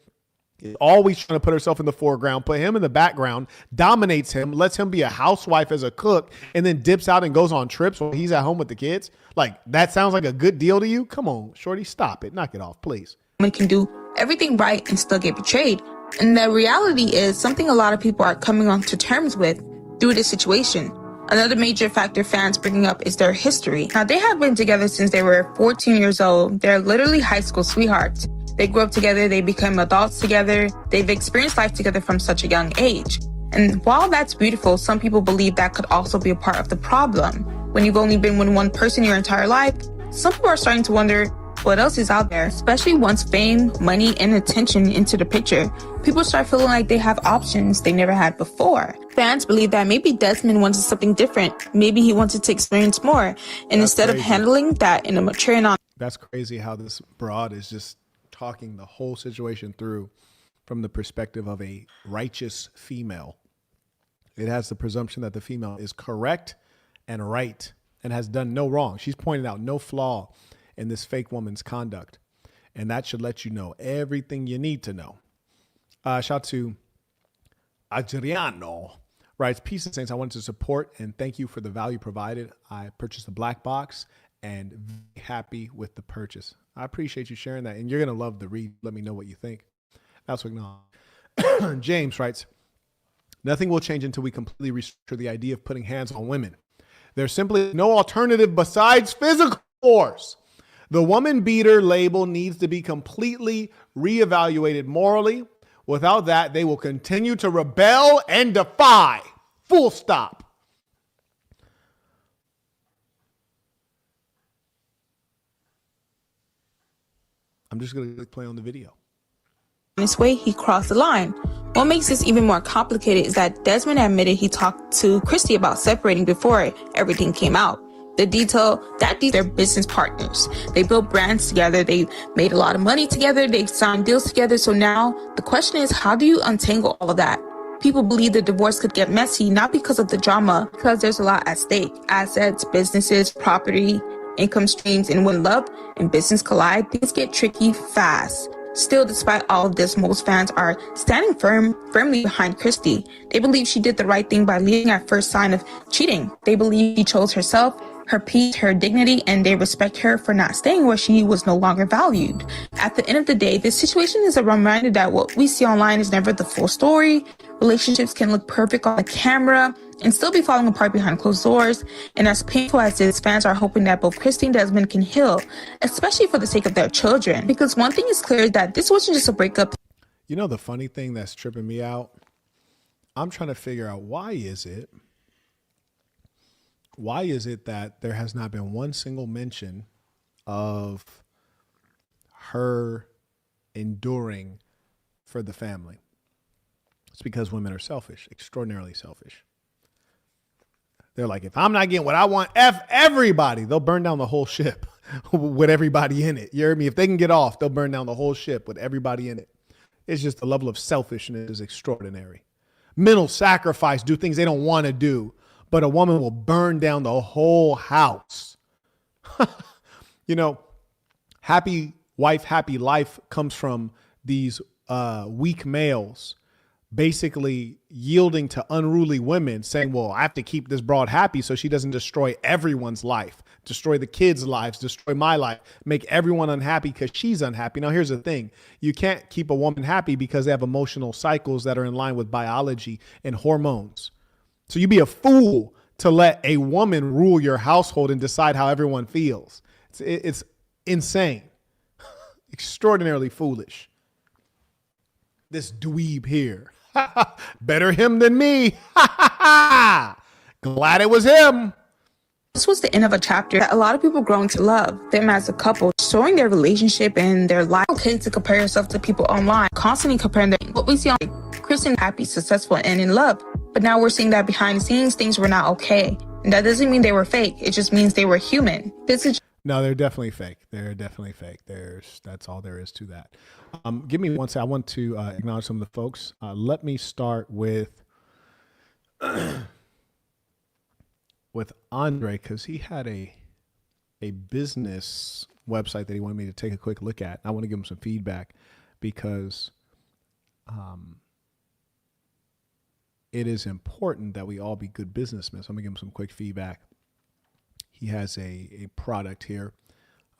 is always trying to put herself in the foreground, put him in the background, dominates him, lets him be a housewife as a cook, and then dips out and goes on trips while he's at home with the kids? Like, that sounds like a good deal to you? Come on, shorty, stop it. Knock it off, please. Women can do everything right and still get betrayed. And the reality is something a lot of people are coming on to terms with through this situation. Another major factor fans bringing up is their history. Now, they have been together since they were 14 years old. They're literally high school sweethearts. They grew up together, they become adults together, they've experienced life together from such a young age. And while that's beautiful, some people believe that could also be a part of the problem. When you've only been with one person your entire life, some people are starting to wonder what else is out there, especially once fame, money, and attention into the picture. People start feeling like they have options they never had before. Fans believe that maybe Desmond wanted something different. Maybe he wanted to experience more. And That's instead crazy. of handling that in a mature and That's crazy how this broad is just talking the whole situation through from the perspective of a righteous female. It has the presumption that the female is correct and right and has done no wrong. She's pointed out no flaw in this fake woman's conduct. And that should let you know everything you need to know. Shout out to Adriano. Writes, peace and saints, I wanted to support and thank you for the value provided. I purchased a black box and very happy with the purchase. I appreciate you sharing that. And you're going to love the read. Let me know what you think. That's what James writes, nothing will change until we completely restructure the idea of putting hands on women. There's simply no alternative besides physical force. The woman beater label needs to be completely reevaluated morally. Without that, they will continue to rebel and defy. Full stop. I'm just going to play on the video. this way, he crossed the line. What makes this even more complicated is that Desmond admitted he talked to Christy about separating before everything came out. They're business partners. They built brands together. They made a lot of money together. They've signed deals together. So now the question is, how do you untangle all of that? People believe the divorce could get messy, not because of the drama, because there's a lot at stake. Assets, businesses, property, income streams, and when love and business collide, things get tricky fast. Still, despite all of this, most fans are standing firmly behind Christy. They believe she did the right thing by leaving at first sign of cheating. They believe she chose herself, her peace, her dignity, and they respect her for not staying where she was no longer valued. At the end of the day, this situation is a reminder that what we see online is never the full story. Relationships can look perfect on the camera and still be falling apart behind closed doors. And as painful as this, fans are hoping that both Christy and Desmond can heal, especially for the sake of their children. Because one thing is clear, that this wasn't just a breakup. You know the funny thing that's tripping me out? I'm trying to figure out why is it that there has not been one single mention of her enduring for the family? It's because women are selfish, extraordinarily selfish. They're like, if I'm not getting what I want, F everybody. They'll burn down the whole ship with everybody in it. You hear me? If they can get off, they'll burn down the whole ship with everybody in it. It's just the level of selfishness is extraordinary. Mental sacrifice, do things they don't want to do, but a woman will burn down the whole house. You know, happy wife, happy life comes from these weak males basically yielding to unruly women, saying, well, I have to keep this broad happy so she doesn't destroy everyone's life, destroy the kids' lives, destroy my life, make everyone unhappy because she's unhappy. Now, here's the thing. You can't keep a woman happy because they have emotional cycles that are in line with biology and hormones. So you'd be a fool to let a woman rule your household and decide how everyone feels. It's insane, extraordinarily foolish. This dweeb here. Better him than me. Glad it was him. This was the end of a chapter that a lot of people grown to love them as a couple, showing their relationship and their life. It's okay to compare yourself to people online, constantly comparing what we see on Kristen, happy, successful, and in love. But now we're seeing that behind the scenes, things were not okay. And that doesn't mean they were fake. It just means they were human. No, they're definitely fake. They're definitely fake. That's all there is to that. Give me one second. I want to acknowledge some of the folks. Let me start with Andre, because he had a business website that he wanted me to take a quick look at. I want to give him some feedback because it is important that we all be good businessmen. So I'm going to give him some quick feedback. He has a product here,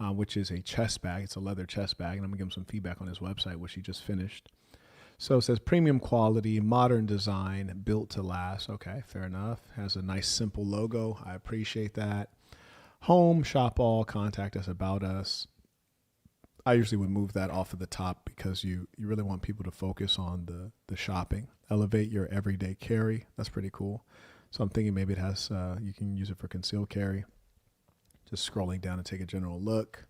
which is a chest bag. It's a leather chest bag, and I'm going to give him some feedback on his website, which he just finished. So it says premium quality, modern design, built to last. Okay, fair enough. Has a nice, simple logo. I appreciate that. Home, shop all, contact us, about us. I usually would move that off of the top because you really want people to focus on the shopping. Elevate your everyday carry. That's pretty cool. So I'm thinking maybe it has, you can use it for concealed carry. Just scrolling down and take a general look.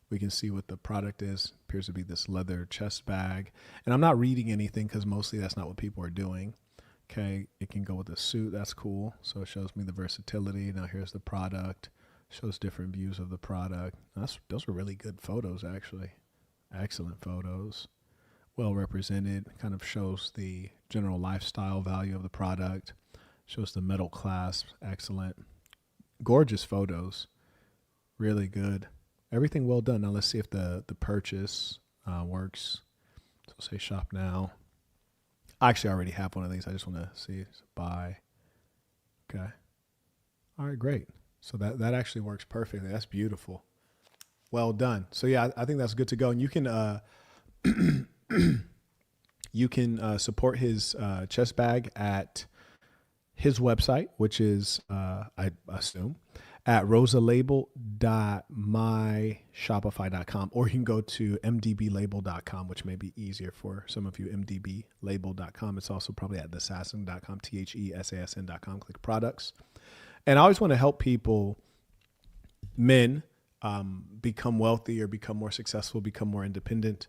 We can see what the product is. Appears to be this leather chest bag. And I'm not reading anything because mostly that's not what people are doing. Okay, it can go with a suit. That's cool. So it shows me the versatility. Now here's the product. Shows different views of the product. Those are really good photos, actually. Excellent photos. Well represented. Kind of shows the general lifestyle value of the product. Shows the metal clasp. Excellent. Gorgeous photos. Really good. Everything well done. Now let's see if the purchase works. So say shop now. Actually, I already have one of these. I just want to see. So buy. Okay. All right, great. So that actually works perfectly. That's beautiful. Well done. So yeah, I think that's good to go. And you can you can support his chest bag at his website, which is I assume at rosalabel.myshopify.com, or you can go to mdblabel.com, which may be easier for some of you. mdblabel.com. It's also probably at thesasson.com, thesasn.com. Click products. And I always want to help people, men, become wealthy or become more successful, become more independent.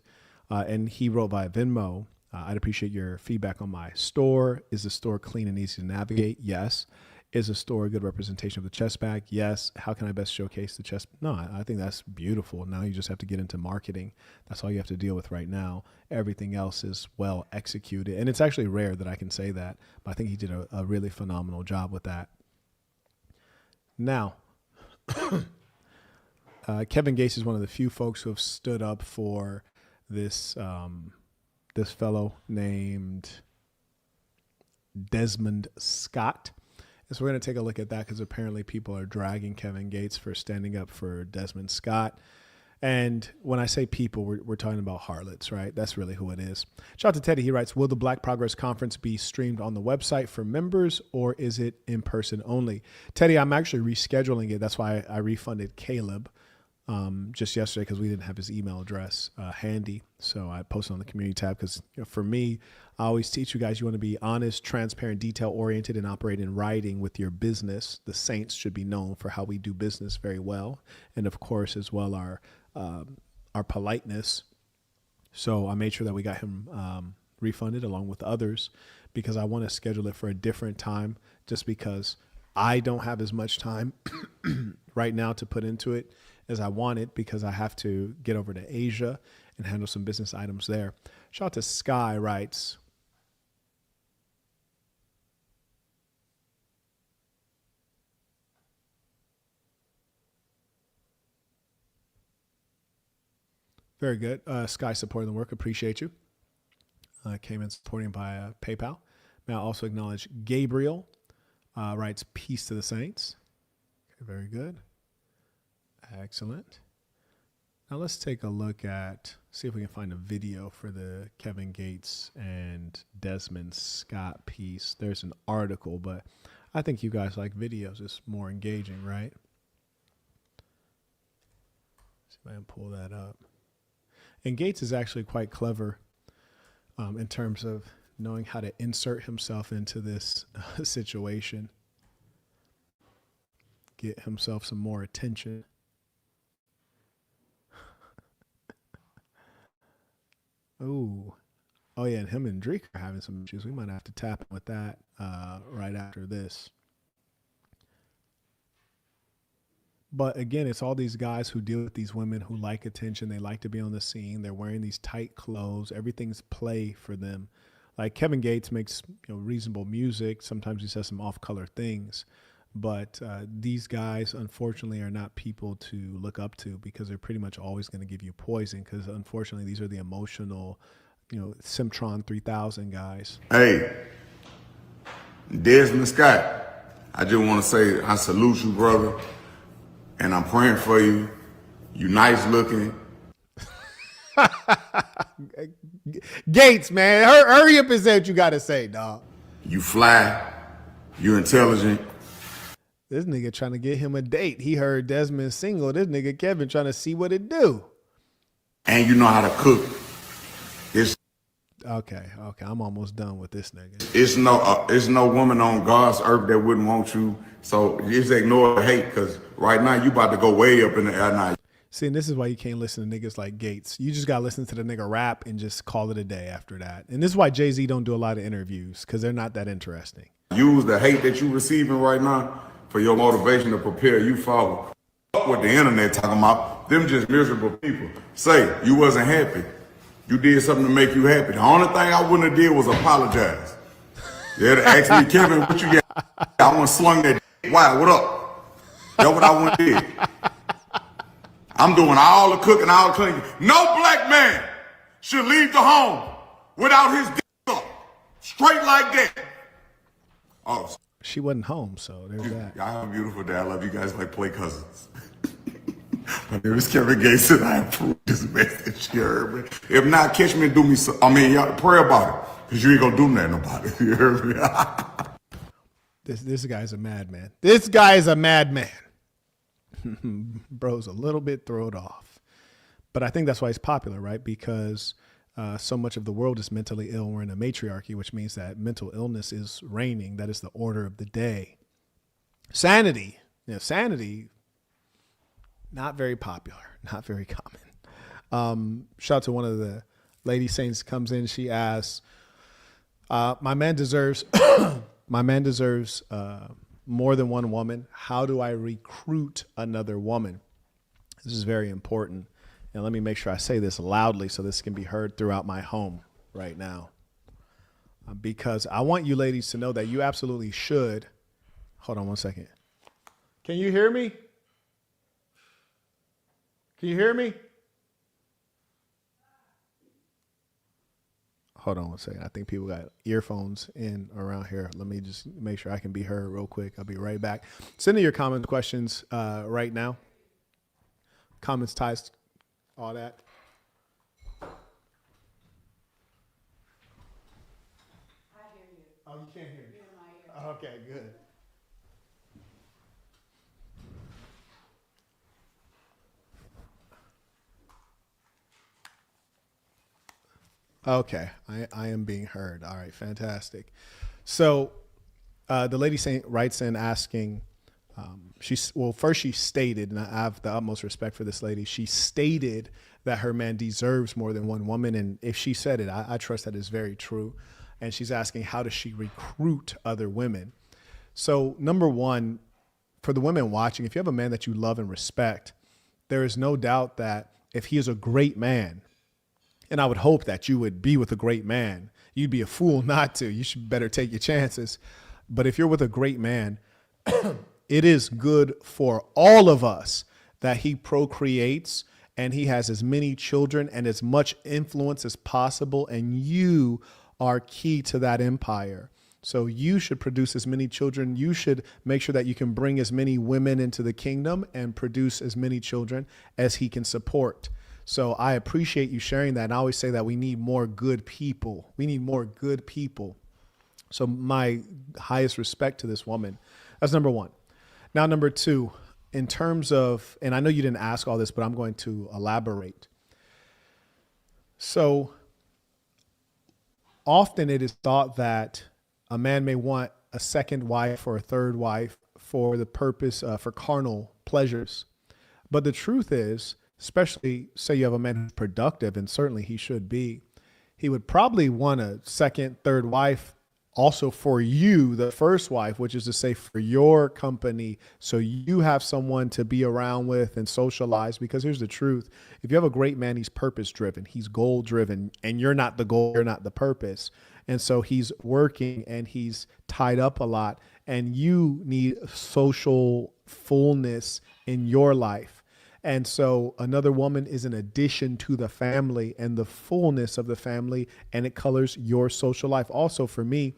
And he wrote via Venmo, I'd appreciate your feedback on my store. Is the store clean and easy to navigate? Yes. Is the store a good representation of the chest bag? Yes. How can I best showcase the chest? No, I think that's beautiful. Now you just have to get into marketing. That's all you have to deal with right now. Everything else is well executed. And it's actually rare that I can say that, but I think he did a really phenomenal job with that. Now, Kevin Gates is one of the few folks who have stood up for this this fellow named Desmond Scott. And so we're going to take a look at that because apparently people are dragging Kevin Gates for standing up for Desmond Scott. And when I say people, we're talking about harlots, right? That's really who it is. Shout out to Teddy. He writes, will the Black Progress Conference be streamed on the website for members, or is it in person only? Teddy, I'm actually rescheduling it. That's why I refunded Caleb just yesterday because we didn't have his email address handy. So I posted on the community tab because for me, I always teach you guys, you want to be honest, transparent, detail-oriented, and operate in writing with your business. The Saints should be known for how we do business very well. And of course, as well, our politeness. So I made sure that we got him refunded along with others because I want to schedule it for a different time just because I don't have as much time right now to put into it as I wanted because I have to get over to Asia and handle some business items there. Shout out to Sky writes, very good. Sky supporting the work. Appreciate you. Came in supporting by PayPal. May I also acknowledge Gabriel writes peace to the saints. Okay, very good. Excellent. Now let's take a look at, see if we can find a video for the Kevin Gates and Desmond Scott piece. There's an article, but I think you guys like videos. It's more engaging, right? See if I can pull that up. And Gates is actually quite clever in terms of knowing how to insert himself into this situation, get himself some more attention. Oh yeah, and him and Drake are having some issues. We might have to tap him with that right after this. But again, it's all these guys who deal with these women who like attention. They like to be on the scene. They're wearing these tight clothes. Everything's play for them. Like Kevin Gates makes reasonable music. Sometimes he says some off-color things. But these guys, unfortunately, are not people to look up to because they're pretty much always going to give you poison because, unfortunately, these are the emotional, Simtron 3000 guys. Hey, Desmond Scott, I just want to say I salute you, brother, and I'm praying for you. You nice looking. Gates, man, hurry up and say what you got to say, dog. You fly. You're intelligent. This nigga trying to get him a date. He heard Desmond single. This nigga Kevin trying to see what it do. and you know how to cook. It's Okay. I'm almost done with this nigga. it's no woman on God's earth that wouldn't want you. So just ignore the hate, because right now you about to go way up in the air now. See, and this is why you can't listen to niggas like Gates. You just got to listen to the nigga rap and just call it a day after that. And this is why Jay-Z don't do a lot of interviews, because they're not that interesting. Use the hate that you receiving right now for your motivation to prepare you for what the internet talking about. Them just miserable people. Say you wasn't happy. You did something to make you happy. The only thing I wouldn't have did was apologize. Yeah, to ask me, Kevin, what you got? I want to slung that. Why? What up? That's what I want to do. I'm doing all the cooking, all the cleaning. No black man should leave the home without his dick up. Straight like that. Oh, She wasn't home, so there's that. y'all have a beautiful day. I love you guys like play cousins. My name is Kevin Gates, and I approve this message. You heard me? If not, catch me and do me some. Y'all pray about it, because you ain't gonna do nothing about it. You heard me? This guy's a madman. This guy is a madman. Bro's a little bit thrown off. But I think that's why he's popular, right? Because so much of the world is mentally ill. We're in a matriarchy, which means that mental illness is reigning. That is the order of the day. Sanity. Sanity, not very popular, not very common. Shout out to one of the lady saints comes in. She asks, my man deserves more than one woman. How do I recruit another woman? This is very important. And let me make sure I say this loudly so this can be heard throughout my home right now. Because I want you ladies to know that you absolutely should. Hold on one second. Can you hear me? Can you hear me? Hold on one second. I think people got earphones in around here. Let me just make sure I can be heard real quick. I'll be right back. Send in your comments, questions right now. Comments, ties, all that. I hear you. Oh, you can't hear me? Okay, good. Okay, I am being heard. All right, fantastic. So the lady writes in asking, first she stated, and I have the utmost respect for this lady. She stated that her man deserves more than one woman. And if she said it, I trust that is very true. And she's asking, how does she recruit other women? So number one, for the women watching, if you have a man that you love and respect, there is no doubt that if he is a great man, and I would hope that you would be with a great man, you'd be a fool not to. You should better take your chances. But if you're with a great man, it is good for all of us that he procreates and he has as many children and as much influence as possible. And you are key to that empire. So you should produce as many children. You should make sure that you can bring as many women into the kingdom and produce as many children as he can support. So I appreciate you sharing that. And I always say that we need more good people. We need more good people. So my highest respect to this woman. That's number one. Now, number two, in terms of, and I know you didn't ask all this, but I'm going to elaborate. So often it is thought that a man may want a second wife or a third wife for the purpose, for carnal pleasures. But the truth is, especially say you have a man who's productive, and certainly he should be, he would probably want a second, third wife also for you, the first wife, which is to say for your company. So you have someone to be around with and socialize, because here's the truth. If you have a great man, he's purpose driven, he's goal driven, and you're not the goal, you're not the purpose. And so he's working and he's tied up a lot, and you need social fullness in your life. And so another woman is an addition to the family and the fullness of the family, and it colors your social life. Also for me,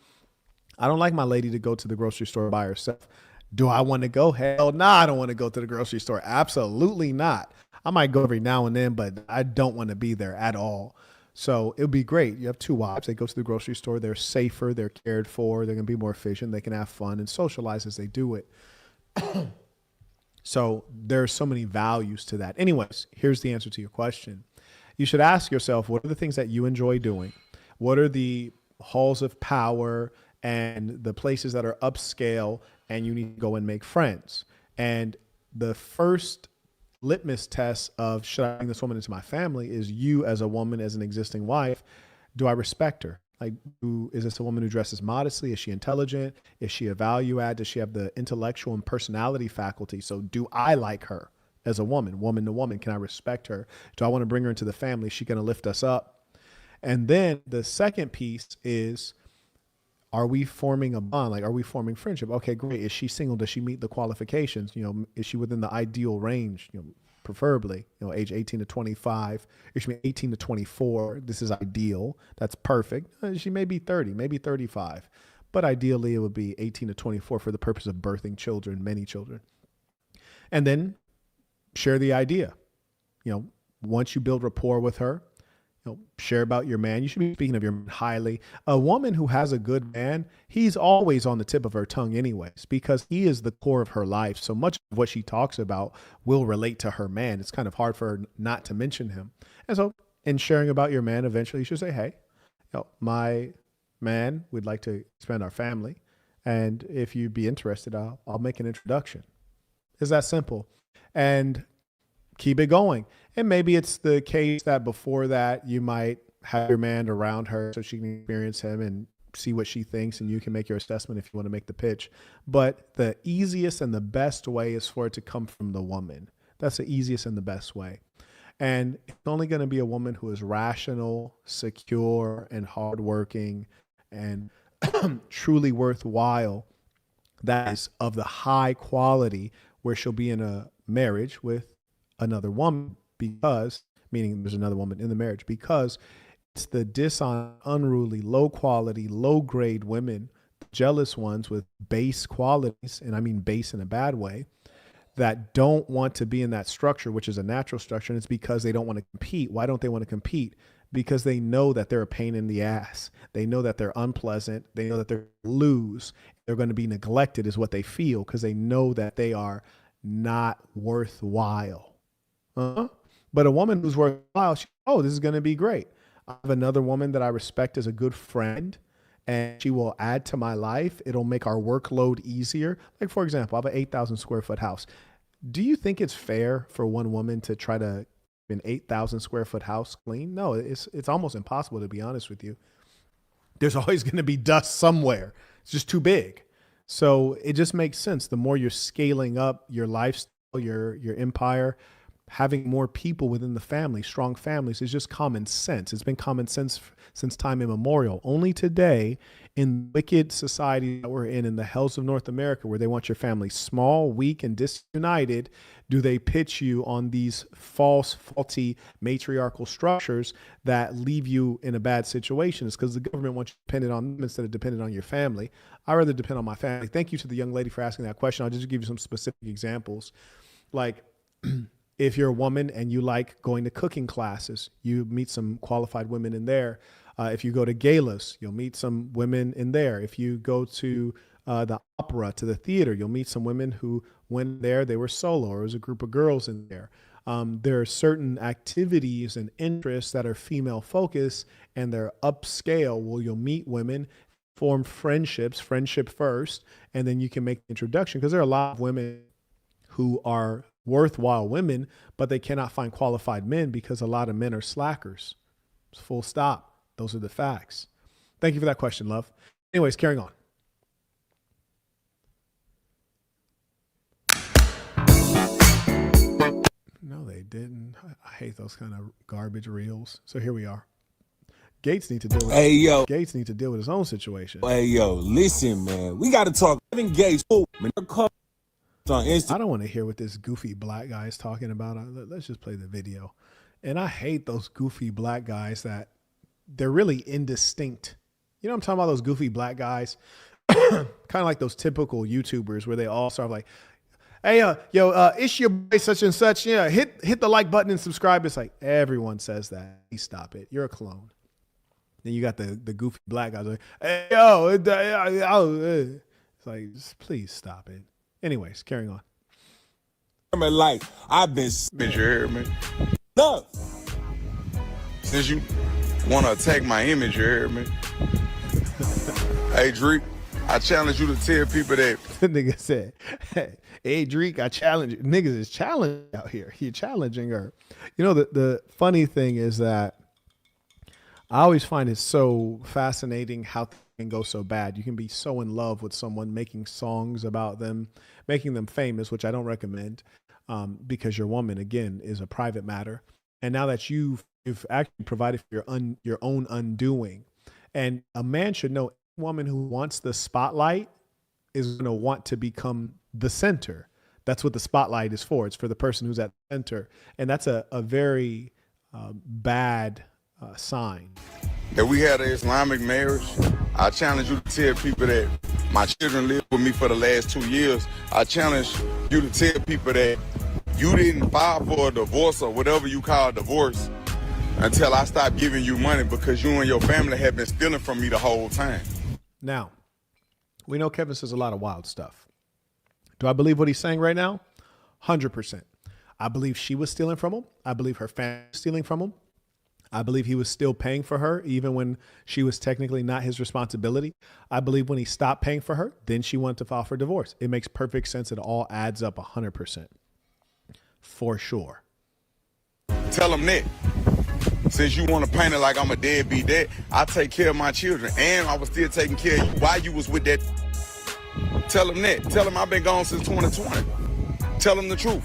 I don't like my lady to go to the grocery store by herself. Do I want to go? Hell no, I don't want to go to the grocery store. Absolutely not. I might go every now and then, but I don't want to be there at all. So it would be great. You have two wives. They go to the grocery store. They're safer. They're cared for. They're going to be more efficient. They can have fun and socialize as they do it. So there are so many values to that. Anyways, here's the answer to your question. You should ask yourself, what are the things that you enjoy doing? What are the halls of power and the places that are upscale and you need to go and make friends? And the first litmus test of should I bring this woman into my family is you as a woman, as an existing wife. Do I respect her? Like, is this a woman who dresses modestly? Is she intelligent? Is she a value add? Does she have the intellectual and personality faculty? So do I like her as a woman, woman to woman? Can I respect her? Do I want to bring her into the family? Is she going to lift us up? And then the second piece is, are we forming a bond? Like, are we forming friendship? Okay, great. Is she single? Does she meet the qualifications? Is she within the ideal range? Preferably, age 18 to 25, or she may 18 to 24. This is ideal. That's perfect. She may be 30, maybe 35, but ideally it would be 18 to 24 for the purpose of birthing children, many children. And then share the idea. Once you build rapport with her, share about your man. You should be speaking of your man highly. A woman who has a good man, he's always on the tip of her tongue anyways, because he is the core of her life. So much of what she talks about will relate to her man. It's kind of hard for her not to mention him. And so in sharing about your man, eventually you should say, hey, my man, we'd like to expand our family. And if you'd be interested, I'll make an introduction. It's that simple. And keep it going. And maybe it's the case that before that you might have your man around her so she can experience him and see what she thinks, and you can make your assessment if you want to make the pitch. But the easiest and the best way is for it to come from the woman. That's the easiest and the best way. And it's only going to be a woman who is rational, secure, and hardworking and truly worthwhile, that is of the high quality where she'll be in a marriage with another woman, because, meaning there's another woman in the marriage, because it's the dishonest, unruly, low quality, low grade women, jealous ones with base qualities, and I mean base in a bad way, that don't want to be in that structure, which is a natural structure. And it's because they don't want to compete. Why don't they want to compete? Because they know that they're a pain in the ass. They know that they're unpleasant. They know that they're lose. They're going to be neglected is what they feel, because they know that they are not worthwhile. But a woman who's worthwhile, this is going to be great. I have another woman that I respect as a good friend, and she will add to my life. It'll make our workload easier. Like, for example, I have an 8,000 square foot house. Do you think it's fair for one woman to try to an 8,000 square foot house clean? No, it's almost impossible, to be honest with you. There's always going to be dust somewhere. It's just too big. So it just makes sense. The more you're scaling up your lifestyle, your empire, having more people within the family, strong families, is just common sense. It's been common sense since time immemorial. Only today, in wicked society that we're in the hells of North America, where they want your family small, weak, and disunited, do they pitch you on these faulty matriarchal structures that leave you in a bad situation. It's because the government wants you dependent on them instead of dependent on your family. I'd rather depend on my family. Thank you to the young lady for asking that question. I'll just give you some specific examples. Like, if you're a woman and you like going to cooking classes, you meet some qualified women in there. If you go to galas, you'll meet some women in there. If you go to the opera, to the theater, you'll meet some women who went there, they were solo, or it was a group of girls in there. There are certain activities and interests that are female focused and they're upscale, where you'll meet women, form friendship first, and then you can make the introduction, because there are a lot of women who are worthwhile women, but they cannot find qualified men because a lot of men are slackers. Full stop. Those are the facts. Thank you for that question, love. Anyways, carrying on. No, they didn't. I hate those kind of garbage reels. So here we are. Gates need to deal with Gates need to deal with his own situation. Hey, yo, listen, man. We got to talk. Kevin Gates, I don't want to hear what this goofy black guy is talking about. Let's just play the video. And I hate those goofy black guys that they're really indistinct. You know what I'm talking about? Those goofy black guys, kind of like those typical YouTubers where they all start like, hey, it's your boy such and such. Yeah, hit the like button and subscribe. It's like everyone says that. Please stop it. You're a clone. Then you got the goofy black guys like, hey, it's like, just please stop it. Anyways, carrying on. Like, I've been Bitch, you hear me? love. Since you want to attack my image, you hear me? Hey, Drake, I challenge you to tell people that. The nigga said, hey, Drake, I challenge you. Niggas is challenging out here. You're challenging her. You know, the funny thing is that I always find it so fascinating how things can go so bad. You can be so in love with someone, making songs about them, making them famous, which I don't recommend, because your woman, again, is a private matter. And now that you've actually provided for your own undoing, and a man should know, a woman who wants the spotlight is going to want to become the center. That's what the spotlight is for. It's for the person who's at the center. And that's a very bad sign. That we had an Islamic marriage. I challenge you to tell people that my children lived with me for the last 2 years. I challenge you to tell people that you didn't file for a divorce or whatever you call a divorce until I stopped giving you money, because you and your family have been stealing from me the whole time. Now, we know Kevin says a lot of wild stuff. Do I believe what he's saying right now? 100%. I believe she was stealing from him. I believe her family was stealing from him. I believe he was still paying for her, even when she was technically not his responsibility. I believe when he stopped paying for her, then she wanted to file for divorce. It makes perfect sense. It all adds up 100%. For sure. Tell them that. Since you want to paint it like I'm a deadbeat dad, I take care of my children, and I was still taking care of you while you was with that. Tell them that. Tell them I've been gone since 2020. Tell them the truth.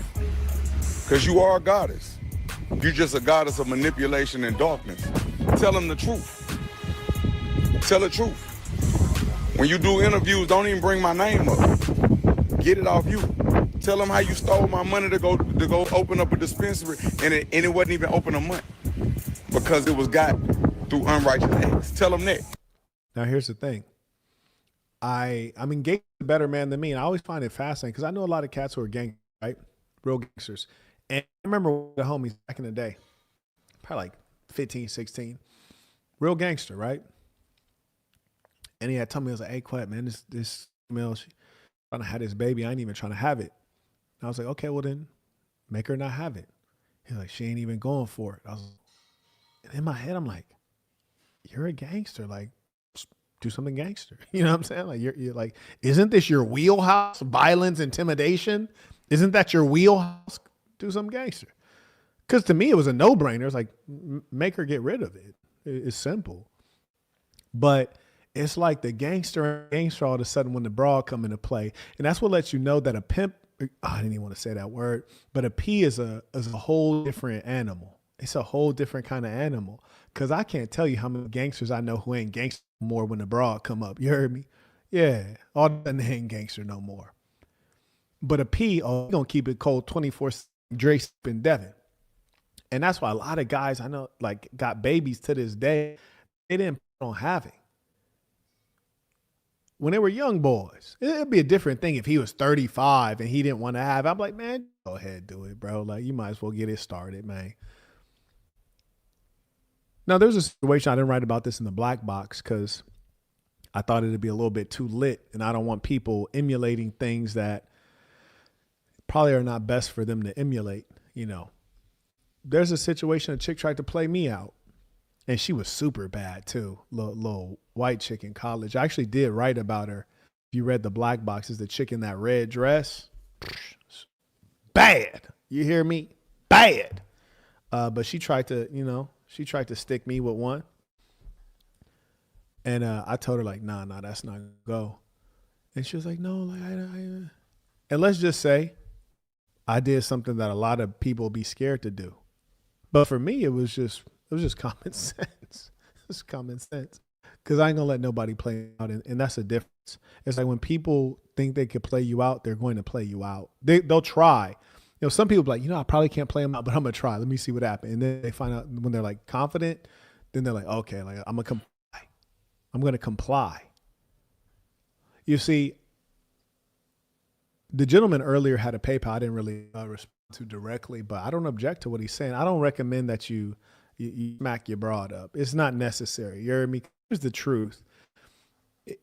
Because you are a goddess. You're just a goddess of manipulation and darkness. Tell them the truth. Tell the truth. When you do interviews, don't even bring my name up. Get it off you. Tell them how you stole my money to go open up a dispensary, and it wasn't even open a month because it was got through unrighteous acts. Tell them that. Now, here's the thing. I'm engaged with a better man than me, and I always find it fascinating because I know a lot of cats who are gangsters, right? Real gangsters. And I remember the homies back in the day, probably like 15, 16, real gangster, right? And he had told me, I was like, hey, Quet, man, this female, she trying to have this baby. I ain't even trying to have it. And I was like, okay, well then make her not have it. He's like, she ain't even going for it. And in my head, I'm like, you're a gangster. Like, do something gangster. You know what I'm saying? Like, you're like, isn't this your wheelhouse? Violence, intimidation? Isn't that your wheelhouse? Do some gangster. Because to me, it was a no-brainer. It's like, make her get rid of it. It's simple. But it's like the gangster all of a sudden when the broad come into play. And that's what lets you know that a pimp, I didn't even want to say that word, but a P is a whole different animal. It's a whole different kind of animal. Because I can't tell you how many gangsters I know who ain't gangster more when the broad come up. You heard me? Yeah. All of a sudden they ain't gangster no more. But a P, oh, you going to keep it cold 24/7. Drake and Devin. And that's why a lot of guys I know like got babies to this day. They didn't plan on having. When they were young boys, it'd be a different thing if he was 35 and he didn't want to have. I'm like, man, go ahead, do it, bro. Like, you might as well get it started, man. Now, there's a situation, I didn't write about this in the black box because I thought it'd be a little bit too lit, and I don't want people emulating things that probably are not best for them to emulate. You know, there's a situation, a chick tried to play me out, and she was super bad too. Little white chick in college. I actually did write about her. If you read the black box, is the chick in that red dress. Bad. You hear me? Bad. But she tried to stick me with one. And I told her like, nah, that's not gonna go. And she was like, no, like and let's just say I did something that a lot of people be scared to do. But for me, it was just common sense. It's common sense. Because I ain't gonna let nobody play me out. And that's the difference. It's like when people think they could play you out, they're going to play you out. They'll try. You know, some people be like, I probably can't play them out, but I'm gonna try. Let me see what happens. And then they find out when they're like confident, then they're like, okay, like I'm gonna comply. You see, the gentleman earlier had a PayPal. I didn't really respond to directly, but I don't object to what he's saying. I don't recommend that you smack your broad up. It's not necessary. You hear me? Here's the truth.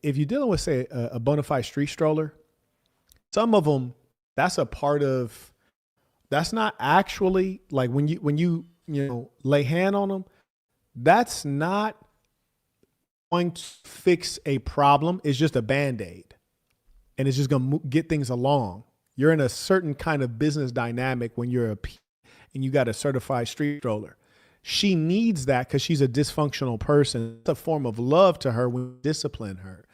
If you're dealing with, say, a bona fide street stroller, some of them, that's not actually like when you lay hand on them, That's not going to fix a problem. It's just a Band-Aid. And it's just going to get things along. You're in a certain kind of business dynamic when you're a P and you got a certified street stroller. She needs that because she's a dysfunctional person. It's a form of love to her when you discipline her.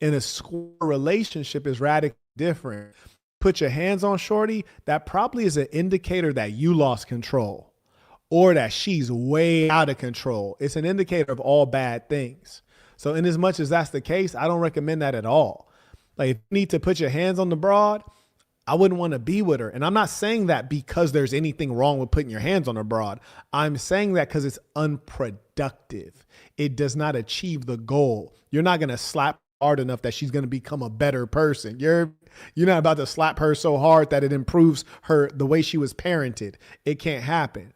In a square relationship is radically different. Put your hands on shorty, that probably is an indicator that you lost control or that she's way out of control. It's an indicator of all bad things. So in as much as that's the case, I don't recommend that at all. Like if you need to put your hands on the broad, I wouldn't want to be with her. And I'm not saying that because there's anything wrong with putting your hands on her broad. I'm saying that because it's unproductive. It does not achieve the goal. You're not going to slap hard enough that she's going to become a better person. You're not about to slap her so hard that it improves her, the way she was parented. It can't happen.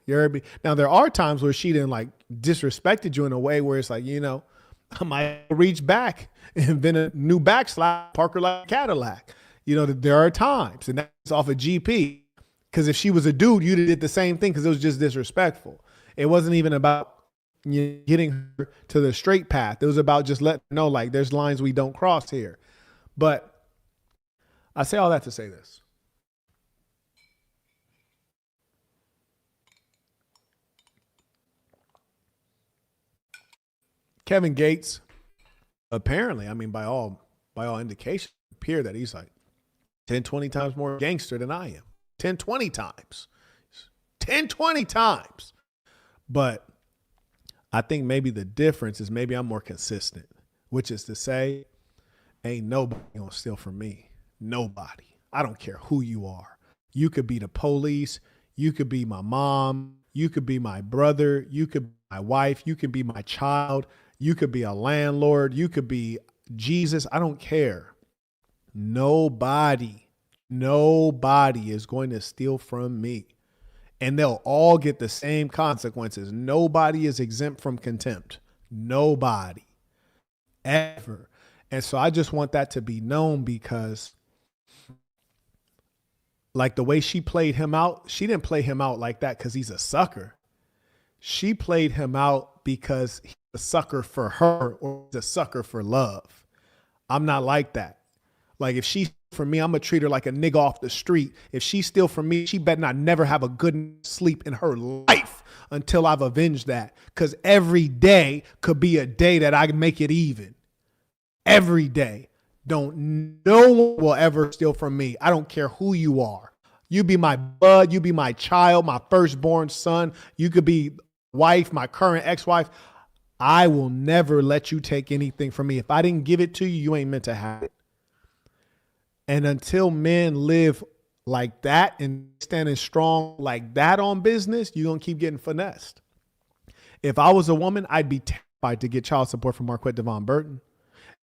Now there are times where she didn't like disrespected you in a way where it's like, I might reach back and then a new backslap, Parker like Cadillac. There are times, and that's off a GP. Because if she was a dude, you'd have did the same thing because it was just disrespectful. It wasn't even about getting her to the straight path. It was about just letting her know, like, there's lines we don't cross here. But I say all that to say this. Kevin Gates, apparently, by all indications, appear that he's like 10, 20 times more gangster than I am. 10, 20 times. 10, 20 times. But I think maybe the difference is maybe I'm more consistent, which is to say, ain't nobody gonna steal from me. Nobody. I don't care who you are. You could be the police. You could be my mom. You could be my brother. You could be my wife. You could be my child. You could be a landlord. You could be Jesus. I don't care. Nobody is going to steal from me. And they'll all get the same consequences. Nobody is exempt from contempt. Nobody. Ever. And so I just want that to be known because like the way she played him out, she didn't play him out like that because he's a sucker. She played him out because he's a sucker for her or he's a sucker for love. I'm not like that. Like if she for me, I'm going to treat her like a nigga off the street. If she steal from me, she better not never have a good sleep in her life until I've avenged that. Because every day could be a day that I can make it even. Every day. No one will ever steal from me. I don't care who you are. You be my blood. You be my child, my firstborn son. You could be wife, my current ex-wife. I will never let you take anything from me. If I didn't give it to you, you ain't meant to have it. And until men live like that and standing strong like that on business, you're going to keep getting finessed. If I was a woman, I'd be terrified to get child support from Marquette Devon Burton.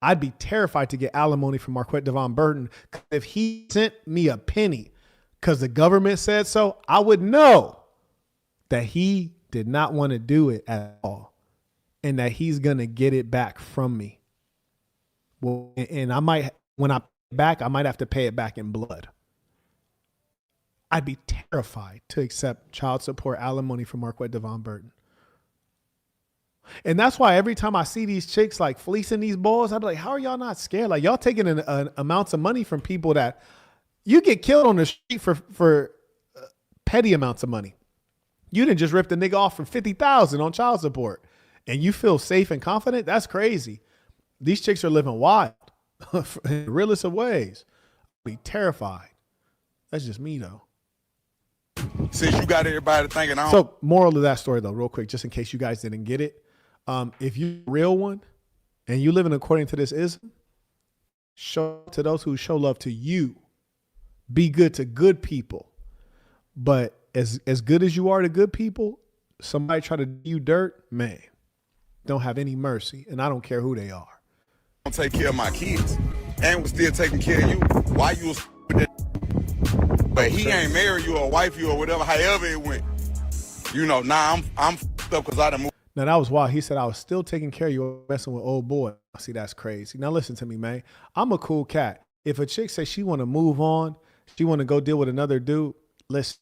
I'd be terrified to get alimony from Marquette Devon Burton. If he sent me a penny because the government said so, I would know that he did not want to do it at all and that he's going to get it back from me. Well, and I might, when I back, I might have to pay it back in blood. I'd be terrified to accept child support alimony from Marquette Devon Burton. And that's why every time I see these chicks like fleecing these boys, I'd be like, how are y'all not scared? Like y'all taking an amounts of money from people that you get killed on the street for petty amounts of money. You didn't just rip the nigga off for $50,000 on child support and you feel safe and confident. That's crazy. These chicks are living wild. In the realest of ways. I'd be terrified. That's just me though. Since you got everybody thinking So moral of that story though, real quick, just in case you guys didn't get it. If you're a real one and you living according to this ism, show to those who show love to you. Be good to good people. But as good as you are to good people, somebody try to do you dirt, man, don't have any mercy. And I don't care who they are. take care of my kids and was still taking care of you. Why you was with that? But he ain't married you or wife you or whatever, however it went. Now I'm f***ed up because I done moved. Now that was wild. He said, I was still taking care of you messing with old boy. See, that's crazy. Now listen to me, man. I'm a cool cat. If a chick says she want to move on, she want to go deal with another dude, listen,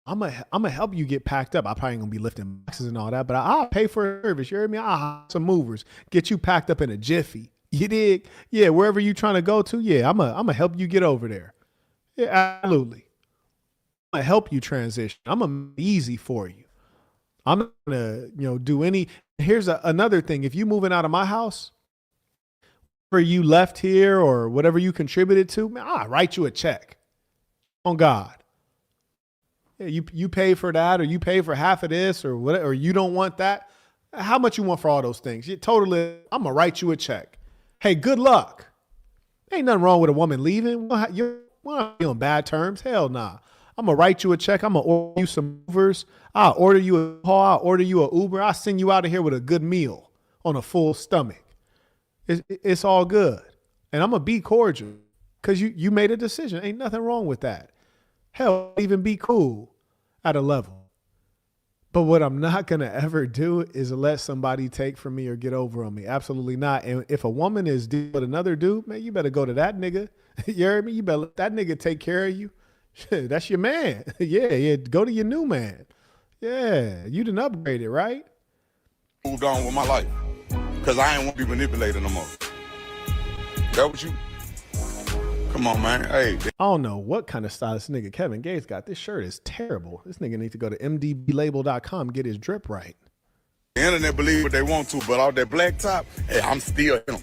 I'm gonna help you get packed up. I probably ain't gonna be lifting boxes and all that, but I'll pay for a service. You heard me? I'll hire some movers, get you packed up in a jiffy. You dig? Yeah, wherever you trying to go to, yeah, I'm gonna help you get over there. Yeah, absolutely. I'm gonna help you transition. I'm gonna make it easy for you. I'm not gonna, do any. Here's another thing. If you moving out of my house, or you left here or whatever you contributed to, man, I'll write you a check. On God. Yeah, you pay for that, or you pay for half of this, or whatever, or you don't want that. How much you want for all those things? I'm gonna write you a check. Hey, good luck. Ain't nothing wrong with a woman leaving. You're not on bad terms. Hell nah. I'm gonna write you a check. I'm gonna order you some Ubers. I'll order you a call. I'll order you a Uber. I'll send you out of here with a good meal on a full stomach. It's all good. And I'm gonna be cordial because you made a decision. Ain't nothing wrong with that. Hell, even be cool at a level. But what I'm not going to ever do is let somebody take from me or get over on me. Absolutely not. And if a woman is dealing with another dude, man, you better go to that nigga. You heard me? You better let that nigga take care of you. Shit, that's your man. Yeah. Go to your new man. Yeah. You done upgraded, right? Moved on with my life because I ain't want to be manipulated no more. That what you... Come on, man. Hey. I don't know what kind of style this nigga Kevin Gates got. This shirt is terrible. This nigga needs to go to mdblabel.com, get his drip right. The internet believe what they want to, but all that black top, hey, I'm still him.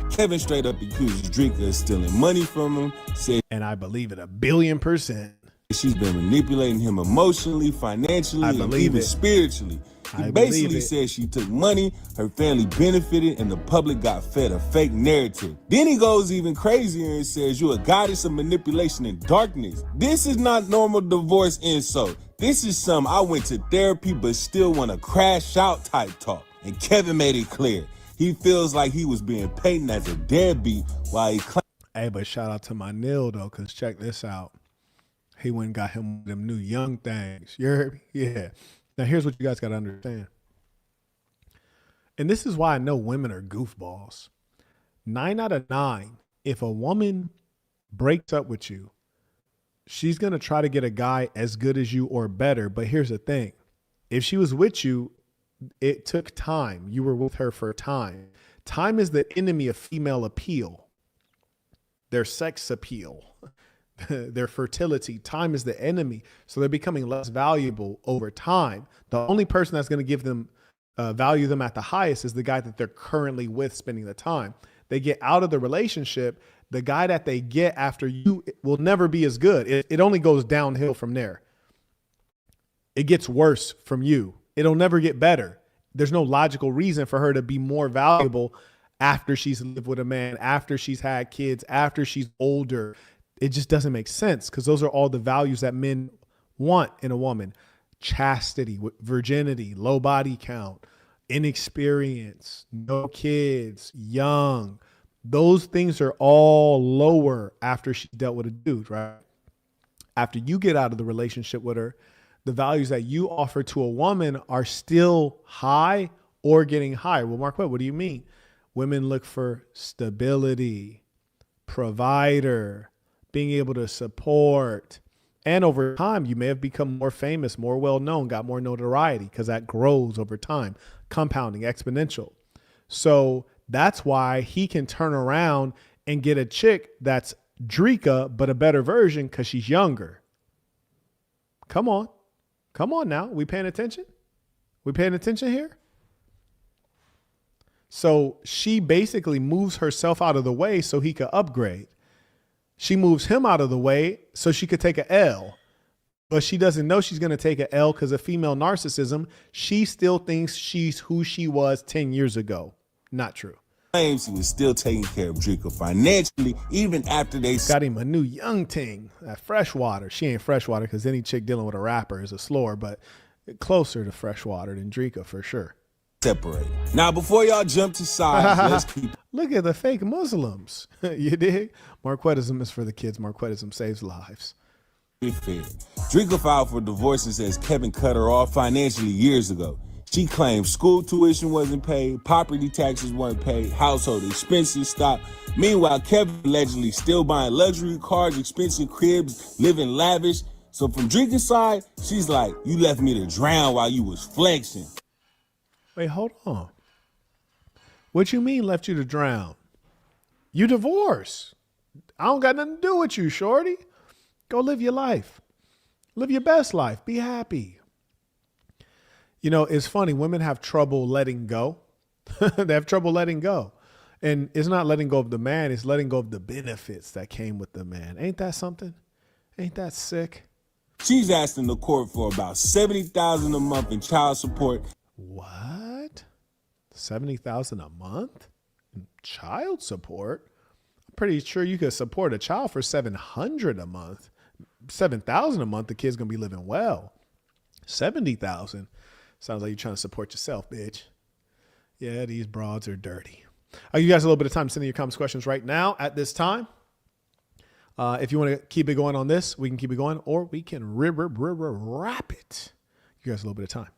Kevin straight up accused Drika of stealing money from him. Said, and I believe it 1,000,000,000%. She's been manipulating him emotionally, financially, and even spiritually. He basically said she took money, her family benefited, and the public got fed a fake narrative. Then he goes even crazier and says, "You're a goddess of manipulation and darkness." This is not normal divorce insult. This is some I went to therapy but still want to crash out type talk. And Kevin made it clear. He feels like he was being painted as a deadbeat while he claimed. Hey, but shout out to my Nil though, because check this out. He went and got him them new young things. You heard me? Yeah. Now, here's what you guys got to understand. And this is why I know women are goofballs. 9 out of 9, if a woman breaks up with you, she's going to try to get a guy as good as you or better. But here's the thing. If she was with you, it took time. You were with her for time. Time is the enemy of female appeal, their sex appeal. Their fertility. Time is the enemy. So they're becoming less valuable over time. The only person that's going to give them value them at the highest is the guy that they're currently with spending the time. They get out of the relationship. The guy that they get after you will never be as good. It only goes downhill from there. It gets worse from you. It'll never get better. There's no logical reason for her to be more valuable after she's lived with a man, after she's had kids, after she's older. It just doesn't make sense because those are all the values that men want in a woman. Chastity, virginity, low body count, inexperience, no kids, young. Those things are all lower after she dealt with a dude, right? After you get out of the relationship with her, the values that you offer to a woman are still high or getting higher. Well, Marquette, what do you mean? Women look for stability, provider, being able to support. And over time, you may have become more famous, more well-known, got more notoriety because that grows over time, compounding, exponential. So that's why he can turn around and get a chick that's Drika, but a better version because she's younger. Come on. Come on now. We paying attention? We paying attention here? So she basically moves herself out of the way so he could upgrade. She moves him out of the way so she could take an L, but she doesn't know she's going to take an L because of female narcissism. She still thinks she's who she was 10 years ago. Not true. Claims he was still taking care of Drika financially, even after they got him a new young ting at Freshwater. She ain't Freshwater because any chick dealing with a rapper is a slower, but closer to Freshwater than Drika for sure. Separated. Now, before y'all jump to sides, let's keep. Look at the fake Muslims. You dig? Marquettism is for the kids. Marquettism saves lives. Fair. Drika filed for divorce and says Kevin cut her off financially years ago. She claimed school tuition wasn't paid, property taxes weren't paid, household expenses stopped. Meanwhile, Kevin allegedly still buying luxury cars, expensive cribs, living lavish. So from drinking side, she's like, you left me to drown while you was flexing. Wait, hold on. What you mean left you to drown? You divorced. I don't got nothing to do with you, shorty. Go live your life. Live your best life. Be happy. You know, it's funny. Women have trouble letting go. They have trouble letting go. And it's not letting go of the man. It's letting go of the benefits that came with the man. Ain't that something? Ain't that sick? She's asking the court for about $70,000 a month in child support. What? $70,000 a month? In child support? I'm pretty sure you could support a child for $700 a month. $7,000 a month, the kid's gonna be living well. $70,000 sounds like you're trying to support yourself, bitch. Yeah, these broads are dirty. I'll give you guys a little bit of time to send in your comments, questions right now at this time. If you want to keep it going on this, we can keep it going, or we can wrap it. Give you guys a little bit of time.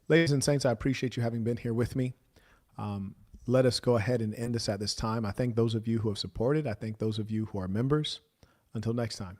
Ladies and saints, I appreciate you having been here with me. Let us go ahead and end this at this time. I thank those of you who have supported. I thank those of you who are members. Until next time.